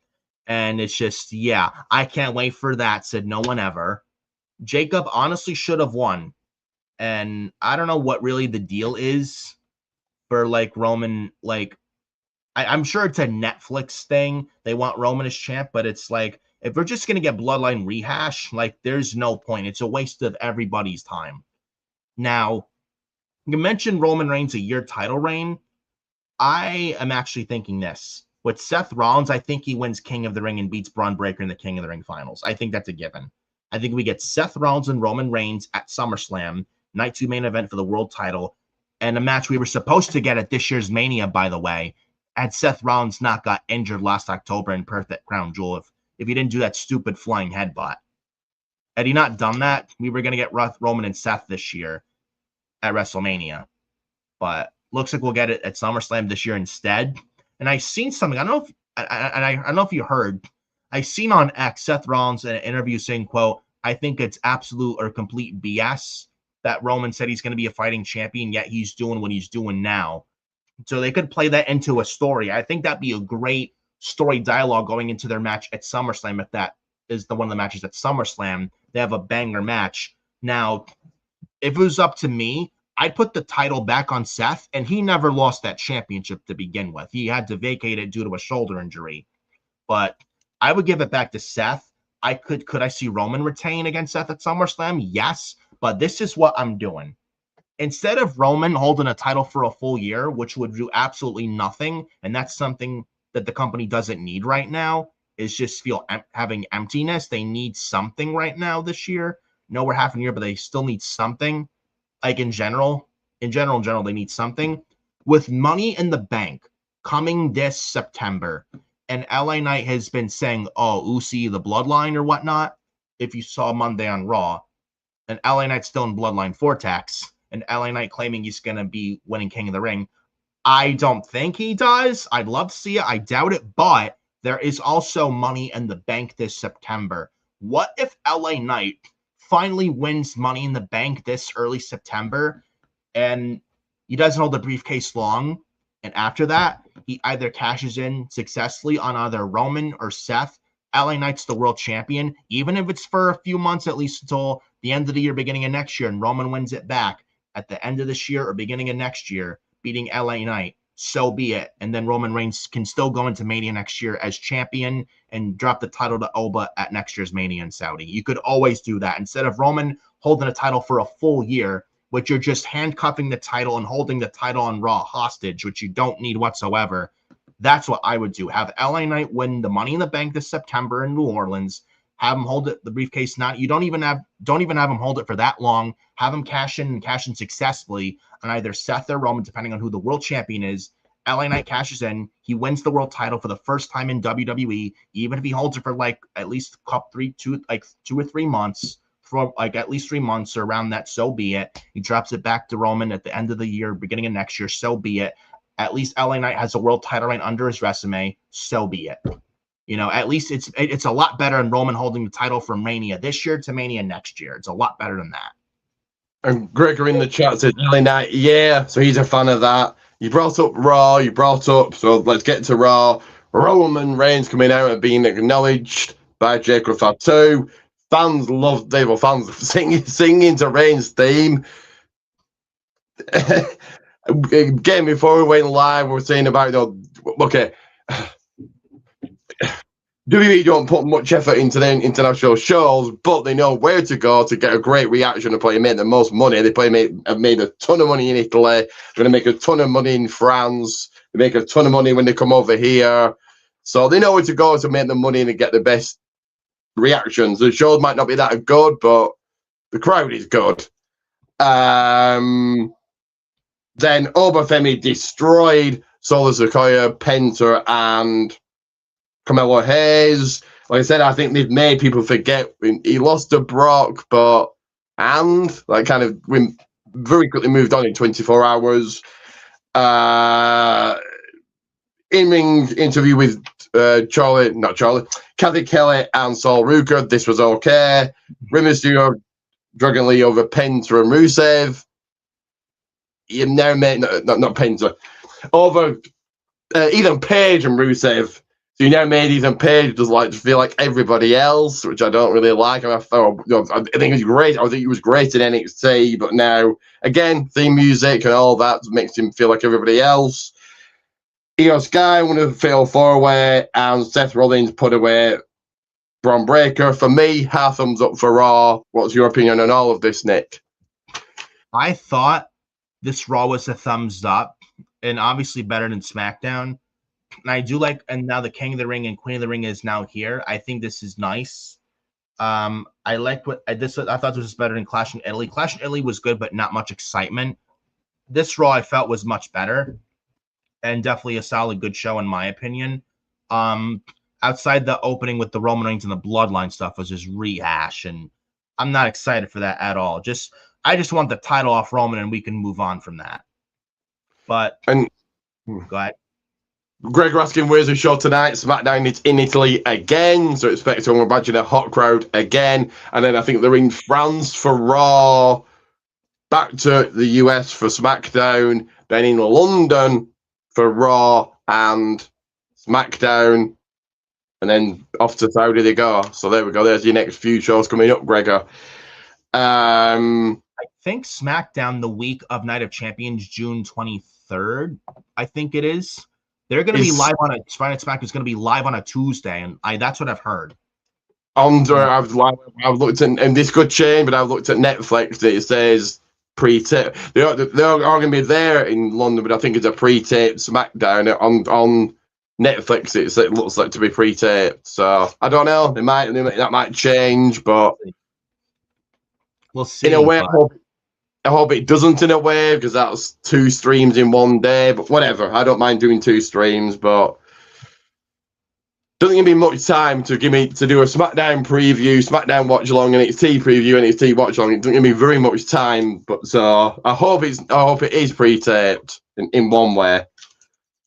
it's just, yeah, I can't wait for that, said no one ever. Jacob honestly should have won. And I don't know what really the deal is for Roman. I'm sure it's a Netflix thing. They want Roman as champ, but it's like, if we're just going to get bloodline rehash, there's no point. It's a waste of everybody's time. Now, you mentioned Roman Reigns a year title reign. I am actually thinking this. With Seth Rollins, I think he wins King of the Ring and beats Braun Breaker in the King of the Ring finals. I think that's a given. I think we get Seth Rollins and Roman Reigns at SummerSlam, night 2 main event for the world title, and a match we were supposed to get at this year's Mania, by the way, had Seth Rollins not got injured last October in Perth at Crown Jewel if he didn't do that stupid flying headbutt. Had he not done that, we were going to get Roman and Seth this year at WrestleMania. But looks like we'll get it at SummerSlam this year instead. And I seen something. I don't know if you heard. I seen on X Seth Rollins in an interview saying, quote, I think it's absolute or complete BS that Roman said he's going to be a fighting champion, yet he's doing what he's doing now. So they could play that into a story. I think that'd be a great story dialogue going into their match at SummerSlam. If that is one of the matches at SummerSlam, they have a banger match. Now, if it was up to me, I'd put the title back on Seth, and he never lost that championship to begin with. He had to vacate it due to a shoulder injury. But I would give it back to Seth. Could I see Roman retain against Seth at SummerSlam? Yes, but this is what I'm doing. Instead of Roman holding a title for a full year, which would do absolutely nothing, and that's something that the company doesn't need right now, is just having emptiness. They need something right now this year. No, we're half a year, but they still need something. In general, they need something. With Money in the Bank coming this September, and LA Knight has been saying, oh, Usi, the Bloodline or whatnot, if you saw Monday on Raw, and LA Knight's still in Bloodline Vortex, and LA Knight claiming he's going to be winning King of the Ring, I don't think he does. I'd love to see it. I doubt it, but there is also money in the bank this September. What if LA Knight finally wins Money in the Bank this early September and he doesn't hold the briefcase long? And after that, he either cashes in successfully on either Roman or Seth. LA Knight's the world champion, even if it's for a few months, at least until the end of the year, beginning of next year, and Roman wins it back at the end of this year or beginning of next year, beating LA Knight. So be it. And then Roman Reigns can still go into Mania next year as champion and drop the title to Oba at next year's Mania in Saudi. You could always do that. Instead of Roman holding a title for a full year, which you're just handcuffing the title and holding the title on Raw hostage, which you don't need whatsoever. That's what I would do. Have LA Knight win the Money in the Bank this September in New Orleans. Have him hold it, the briefcase. You don't even have him hold it for that long. Have him cash in successfully on either Seth or Roman, depending on who the world champion is. LA Knight cashes in. He wins the world title for the first time in WWE, even if he holds it for like at least 2 or 3 months, for like at least 3 months or around that. So be it. He drops it back to Roman at the end of the year, beginning of next year. So be it. At least LA Knight has a world title reign under his resume. So be it. You know, at least it's a lot better than Roman holding the title from Mania this year to Mania next year. It's a lot better than that. And Gregor in the chat said LA Knight, yeah, so he's a fan of that. You brought up Raw, so let's get to Raw. Roman Reigns coming out and being acknowledged by Jacob Fatu. Fans love Dave, fans singing to Reigns' theme. Again, before we went live, we were saying about, okay, WWE don't put much effort into their international shows, but they know where to go to get a great reaction and probably make the most money. They probably have made a ton of money in Italy. They're going to make a ton of money in France. They make a ton of money when they come over here. So they know where to go to make the money and get the best reactions. The shows might not be that good, but the crowd is good. Then Obafemi destroyed Solo Sikoa, Penta, and Carmelo Hayes. Like I said, I think they've made people forget he lost to Brock, kind of very quickly moved on in 24 hours. In-ring interview with Kathy Kelly and Saul Ruker. This was okay. Rey Mysterio, Dragon Lee over Penta and Rusev. You've now made not Penta over Ethan Page and Rusev. So you now made Ethan Page just like to feel like everybody else, which I don't really like. I think he's great. I think he was great in NXT, but now again, theme music and all that makes him feel like everybody else. Io Sky won a fatal 4-way, and Seth Rollins put away Braun Breaker. For me, half thumbs up for Raw. What's your opinion on all of this, Nick? I thought this Raw was a thumbs up, and obviously better than SmackDown. And I do like, and now the King of the Ring and Queen of the Ring is now here. I think this is nice. I like I thought this was better than Clash in Italy. Clash in Italy was good, but not much excitement. This Raw I felt was much better, and definitely a solid, good show in my opinion. Outside the opening with the Roman Reigns and the Bloodline stuff was just rehash, and I'm not excited for that at all. I just want the title off Roman, and we can move on from that. But go ahead. Greg asking, where's the show tonight? SmackDown is in Italy again, so expect to imagine a hot crowd again. And then I think they're in France for Raw, back to the US for SmackDown, then in London for Raw and SmackDown, and then off to Saudi they go. So there we go. There's your next few shows coming up, Gregor. I think SmackDown the week of Night of Champions, June 23rd, I think it is. They're going to be live on Friday Night SmackDown is going to be live on a Tuesday, and that's what I've heard. I've looked at, and this could change, but I've looked at Netflix. It says pre-tape. They're all going to be there in London, but I think it's a pre-taped SmackDown on Netflix. It looks like to be pre-taped. So I don't know. That might change, but we'll see. In a way, I hope it doesn't in a way, because that's 2 streams in one day, but whatever. I don't mind doing 2 streams, but doesn't give me much time to do a SmackDown preview, SmackDown watch along, NXT preview, NXT watch along. It doesn't give me very much time, but so I hope it is pre-taped in one way.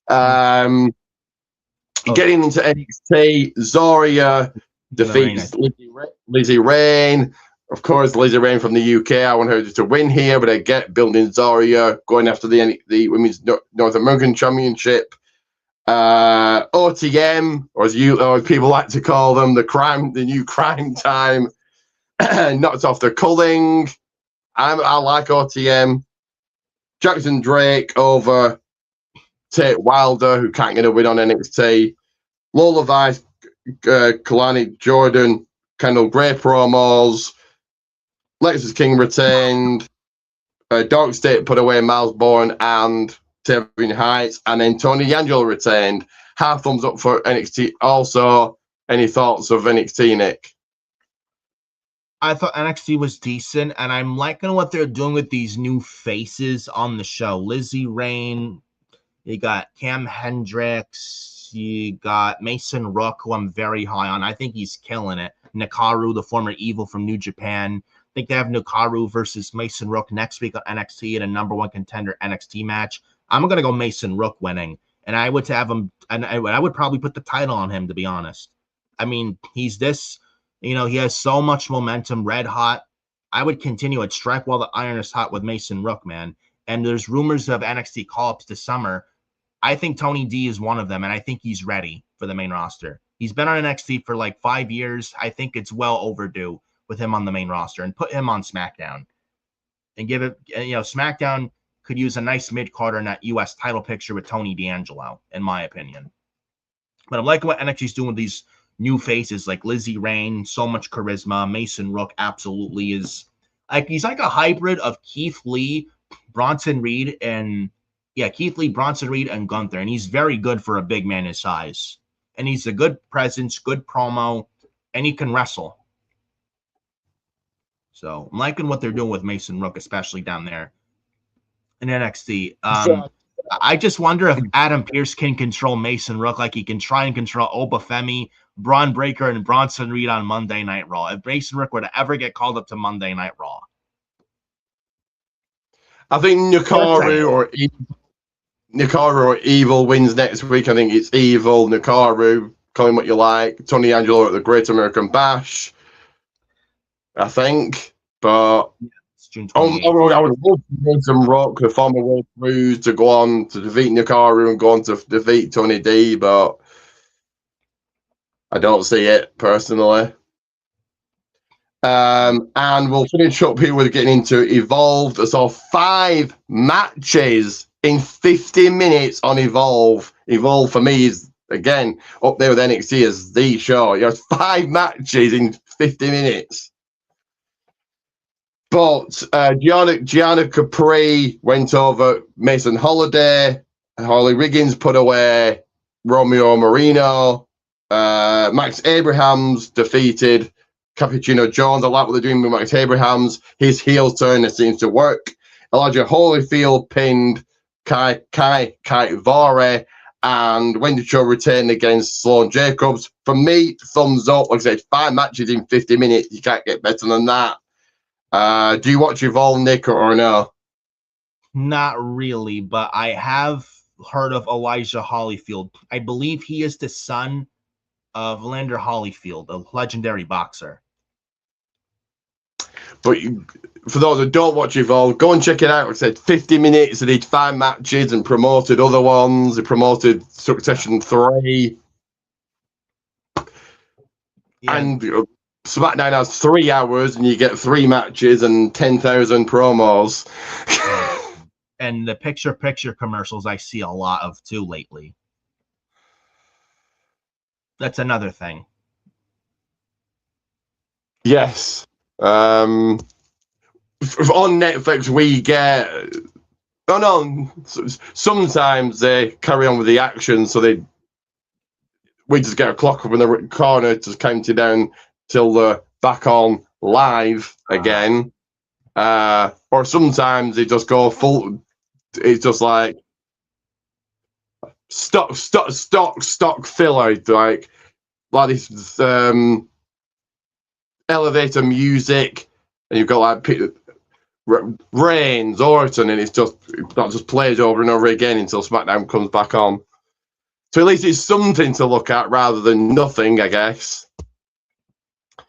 Getting into NXT, Zarya defeats Lizzie Rain. Of course, Lizzie Rain from the UK. I want her to win here, but I get building Zarya, going after the Women's North American Championship. OTM, or as people like to call them, the new crime time, knocked off the culling. I like OTM. Jackson Drake over Tate Wilder, who can't get a win on NXT. Lola Vice, Kalani Jordan, Kendall Gray promos. Lexus King retained. Dark State put away Miles Bourne and Tavian Heights, and then Tony D'Angelo retained. Half thumbs up for NXT. Also, any thoughts of NXT, Nick? I thought NXT was decent, and I'm liking what they're doing with these new faces on the show. Lizzie Rain, you got Cam Hendricks, you got Mason Rook, who I'm very high on. I think he's killing it. Nakaru, the former Evil from New Japan. I think they have Nakaru versus Mason Rook next week on NXT in a number one contender NXT match. I'm going to go Mason Rook winning, and I would have him, and I would probably put the title on him, to be honest. I mean, he's this, he has so much momentum, red hot. I would continue it, strike while the iron is hot with Mason Rook, man. And there's rumors of NXT call-ups this summer. I think Tony D is one of them, and I think he's ready for the main roster. He's been on NXT for like 5 years. I think it's well overdue with him on the main roster, and put him on SmackDown and give it, SmackDown could use a nice mid-carder in that U.S. title picture with Tony D'Angelo, in my opinion. But I'm liking what NXT's doing with these new faces like Lizzie Rain, so much charisma. Mason Rook absolutely is like, he's like a hybrid of Keith Lee, Bronson Reed, and Bronson Reed and Gunther. And he's very good for a big man his size. And he's a good presence, good promo, and he can wrestle. So I'm liking what they're doing with Mason Rook, especially down there in NXT. I just wonder if Adam Pearce can control Mason Rook like he can try and control Obafemi, Braun Breaker, and Bronson Reed on Monday Night Raw. If Mason Rook were to ever get called up to Monday Night Raw. I think Nakaru or Evil wins next week. I think it's Evil, Nakaru, call him what you like. Tony Angelo at the Great American Bash, I think. But I would love Mason Rock, the former World Cruise, to go on to defeat Nakaru and go on to defeat Tony D, but I don't see it personally. And we'll finish up here with getting into Evolved. So 5 matches in 50 minutes on Evolve. Evolve for me is, again, up there with NXT as the show. You have 5 matches in 50 minutes. But Gianna Capri went over Mason Holiday. Holly Riggins put away Romeo Marino. Max Abrahams defeated Cappuccino Jones. I like what they're doing with Max Abrahams. His heel turn, it seems to work. Elijah Holyfield pinned Kai Vare, and Wendy Cho retained against Sloan Jacobs. For me, thumbs up. Like I said, 5 matches in 50 minutes. You can't get better than that. Do you watch Evolve, Nick, or no? Not really, but I have heard of Elijah Holyfield. I believe he is the son of Evander Holyfield, a legendary boxer. But for those that don't watch Evolve, go and check it out. Like I said, 50 minutes. They did 5 matches and promoted other ones. They promoted Succession 3. Yeah. And SmackDown has 3 hours, and you get 3 matches and 10,000 promos. And the picture commercials I see a lot of too lately. That's another thing. Yes. On Netflix, we get. Oh no! Sometimes they carry on with the action, so we just get a clock up in the corner to count it down till they're back on live again. Or sometimes they just go full. It's just like stock filler, like this elevator music, and you've got like Reigns, Orton, and that just plays over and over again until SmackDown comes back on. So at least it's something to look at rather than nothing, I guess.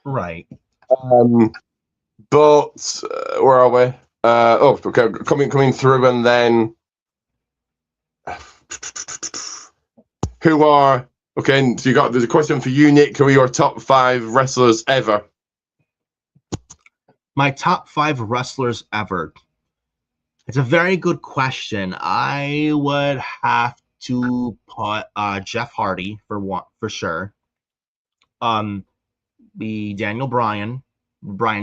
Right. But where are we? Okay, coming through, and then who are okay? So there's a question for you, Nick. Who are your top 5 wrestlers ever? My top 5 wrestlers ever. It's a very good question. I would have to put Jeff Hardy for sure. Be Daniel Bryan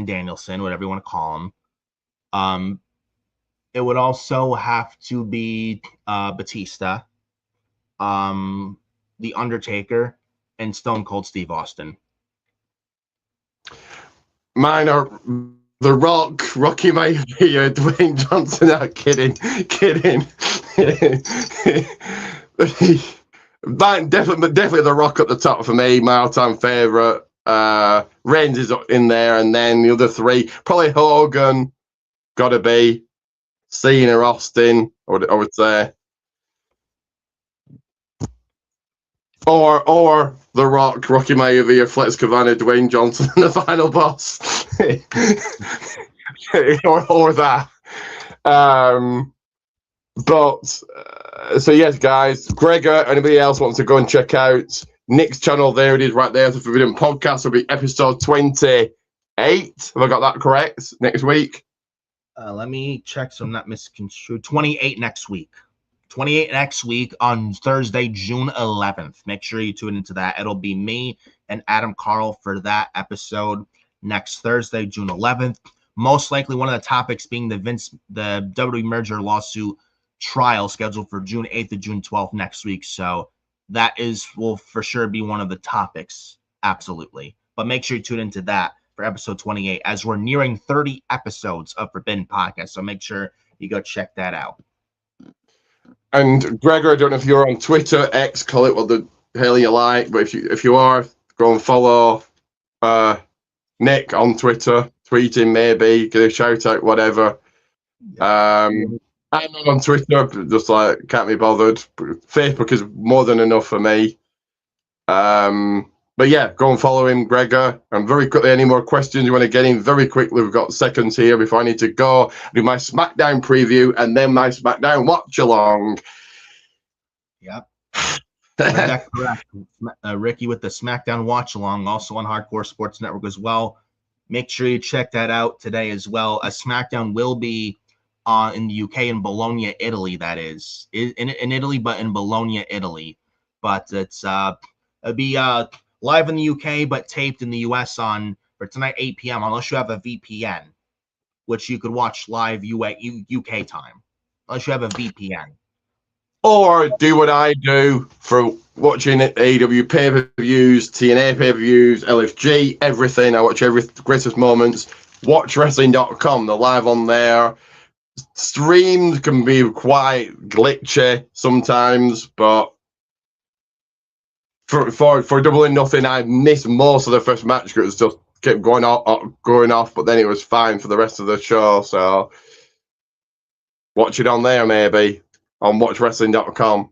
Danielson, whatever you want to call him. It would also have to be Batista, The Undertaker, and Stone Cold Steve Austin. Mine are The Rock, Rocky Maivia, Dwayne Johnson. No, kidding. Definitely The Rock at the top for me. My all-time favorite. Reigns is in there, and then the other 3 probably Hogan. Gotta be Cena, Austin. I would say, or The Rock, Rocky Maivia, Flex Kavana, Dwayne Johnson, and the final boss. or that. So yes, guys, Gregor, anybody else wants to go and check out Nick's channel? There it is, right there. The Forbidden Podcast will be episode 28. Have I got that correct? Next week. Let me check so I'm not misconstrued. 28 next week. 28 next week on Thursday, June 11th. Make sure you tune into that. It'll be me and Adam Carl for that episode next Thursday, June 11th. Most likely one of the topics being the WWE merger lawsuit trial scheduled for June 8th to June 12th next week. So that will for sure be one of the topics. Absolutely. But make sure you tune into that for episode 28 as we're nearing 30 episodes of Forbidden Podcast. So make sure you go check that out. And Gregor, I don't know if you're on Twitter, X, call it what the hell you like, but if you are, go and follow Nick on Twitter, tweet him maybe, get a shout out, whatever. I'm not on Twitter, just like can't be bothered. Facebook is more than enough for me. But yeah, go and follow him, Gregor. And very quickly, any more questions you want to get in very quickly? We've got seconds here before I need to go do my SmackDown preview and then my SmackDown watch along. Yep. That's correct. Ricky with the SmackDown watch along, also on Hardcore Sports Network as well. Make sure you check that out today as well. A SmackDown will be in the UK, in Bologna, Italy. That is in Italy, but in Bologna, Italy. But it'll be live in the UK, but taped in the US for tonight 8 p.m. Unless you have a VPN, which you could watch live UK time. Unless you have a VPN. Or do what I do for watching AEW pay-per-views, TNA pay-per-views, LFG, everything. I watch every greatest moments. WatchWrestling.com. They're live on there. Streams can be quite glitchy sometimes, but for Double or Nothing, I missed most of the first match because it just kept going off, but then it was fine for the rest of the show. So watch it on there, maybe on WatchWrestling.com.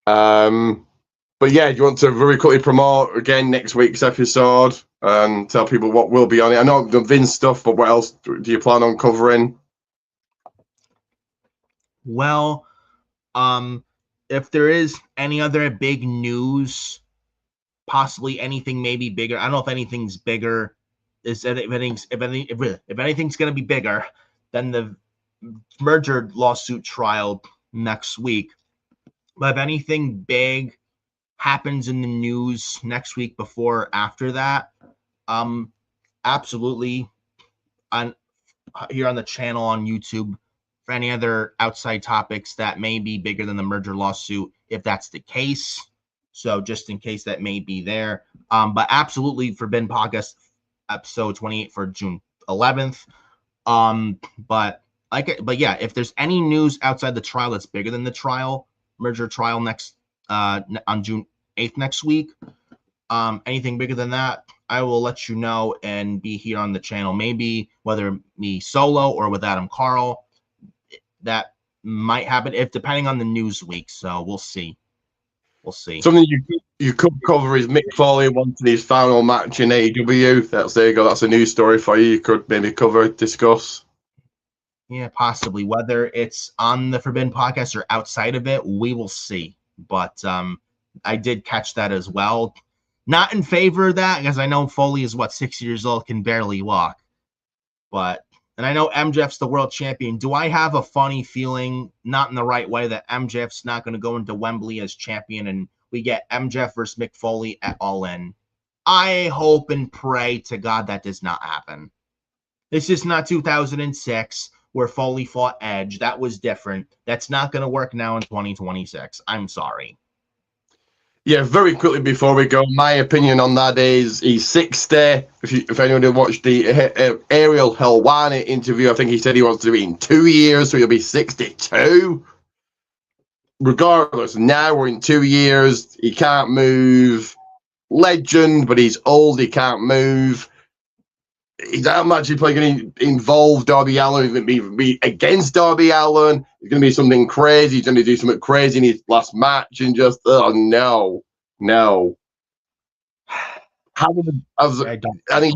But yeah, do you want to very quickly promote again next week's episode and tell people what will be on it? I know the Vince stuff, but what else do you plan on covering? Well, if there is any other big news, possibly anything maybe bigger. I don't know if anything's bigger. If anything's going to be bigger than the merger lawsuit trial next week. But if anything big happens in the news next week before or after that, absolutely here on the channel on YouTube for any other outside topics that may be bigger than the merger lawsuit, if that's the case. So just in case that may be there. But absolutely Forbidden Podcast episode 28 for June 11th. But yeah, if there's any news outside the trial that's bigger than the merger trial next on June 8th next week, anything bigger than that, I will let you know and be here on the channel. Maybe whether me solo or with Adam Carl. That might happen if depending on the news week. So we'll see. We'll see. Something you could cover is Mick Foley wanting his final match in AEW. There you go. That's a news story for you. You could maybe discuss. Yeah, possibly. Whether it's on the Forbidden Podcast or outside of it, we will see. But I did catch that as well. Not in favor of that, because I know Foley is, 6 years old, can barely walk. And I know MJF's the world champion. Do I have a funny feeling, not in the right way, that MJF's not going to go into Wembley as champion and we get MJF versus Mick Foley at All In? I hope and pray to God that does not happen. This is not 2006 where Foley fought Edge. That was different. That's not going to work now in 2026. I'm sorry. Yeah, very quickly before we go, my opinion on that is he's 60. If anyone who watched the Ariel Helwani interview, I think he said he wants to do it in 2 years, so he'll be 62. Regardless, now we're in 2 years. He can't move. Legend, but he's old. He can't move. He's actually probably going to involve Darby Allin. He's going to be against Darby Allin. It's going to be something crazy. He's going to do something crazy in his last match, and just no. I think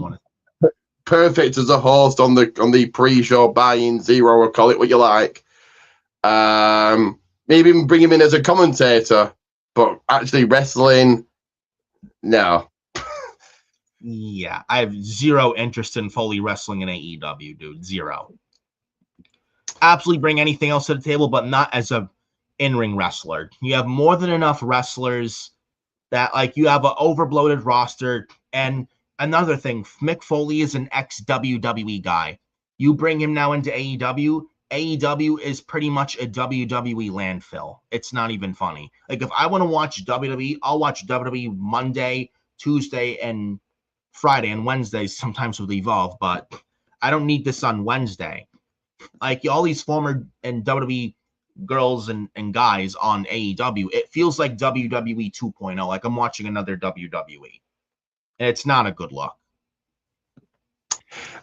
perfect as a host on the pre-show buy-in zero, or call it what you like. Maybe even bring him in as a commentator, but actually wrestling, no. Yeah, I have zero interest in Foley wrestling in AEW, dude. Zero. Absolutely bring anything else to the table, but not as a in-ring wrestler. You have more than enough wrestlers that, you have an overbloated roster. And another thing, Mick Foley is an ex-WWE guy. You bring him now into AEW, AEW is pretty much a WWE landfill. It's not even funny. If I want to watch WWE, I'll watch WWE Monday, Tuesday, and Friday, and Wednesdays sometimes with Evolve, but I don't need this on Wednesday. All these former and WWE girls and guys on AEW, it feels like WWE 2.0, like I'm watching another WWE. And it's not a good look.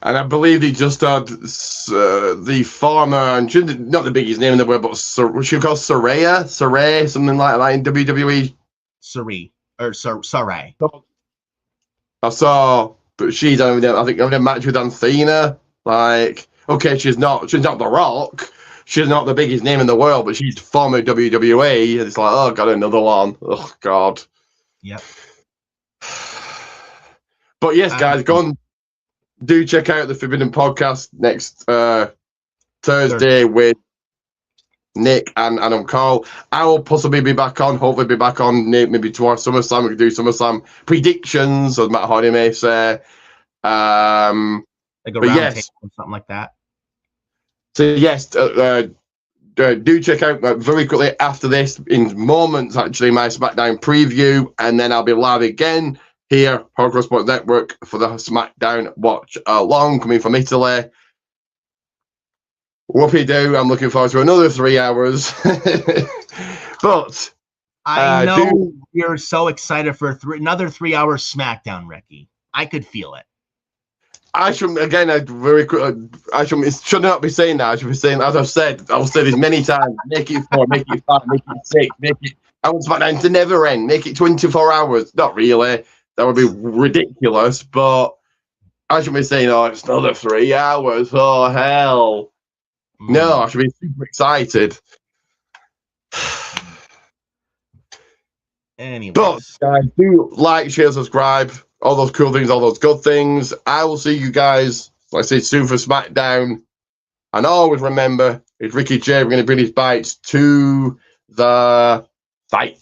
And I believe he just had the former, and not the biggest name in the world, but what she called Saraya, something like that in WWE. Saray. I saw, but she's having a match with Athena. Okay, she's not The Rock. She's not the biggest name in the world, but she's former WWE. And it's got another one. Oh, God. Yep. But yes, guys, go on. Do check out the Forbidden Podcast next Thursday with Nick and Adam Cole. I will possibly be back on, hopefully be back on maybe tomorrow SummerSlam. We can do SummerSlam predictions, as Matt Hardy may say. Like a round table or something like that. So yes, do check out very quickly after this, in moments actually, my SmackDown preview, and then I'll be live again here, Hardcore Sports Network, for the SmackDown Watch Along, coming from Italy. Whoopie-doo, I'm looking forward to another 3 hours. But I know you're so excited for another 3 hour SmackDown, Ricky. I could feel it. I should, again, I should not be saying that. I should be saying, as I've said this many times, make it 4, make it 5, make it 6, make it, I want SmackDown to never end, make it 24 hours. Not really. That would be ridiculous, but I should be saying, it's another 3 hours. Oh, hell. No, I should be super excited. Anyway, but guys, do like, share, subscribe, all those cool things, all those good things. I will see you guys, like I say, soon for SmackDown. And always remember, it's Ricky J. We're going to bring his bites to the fight.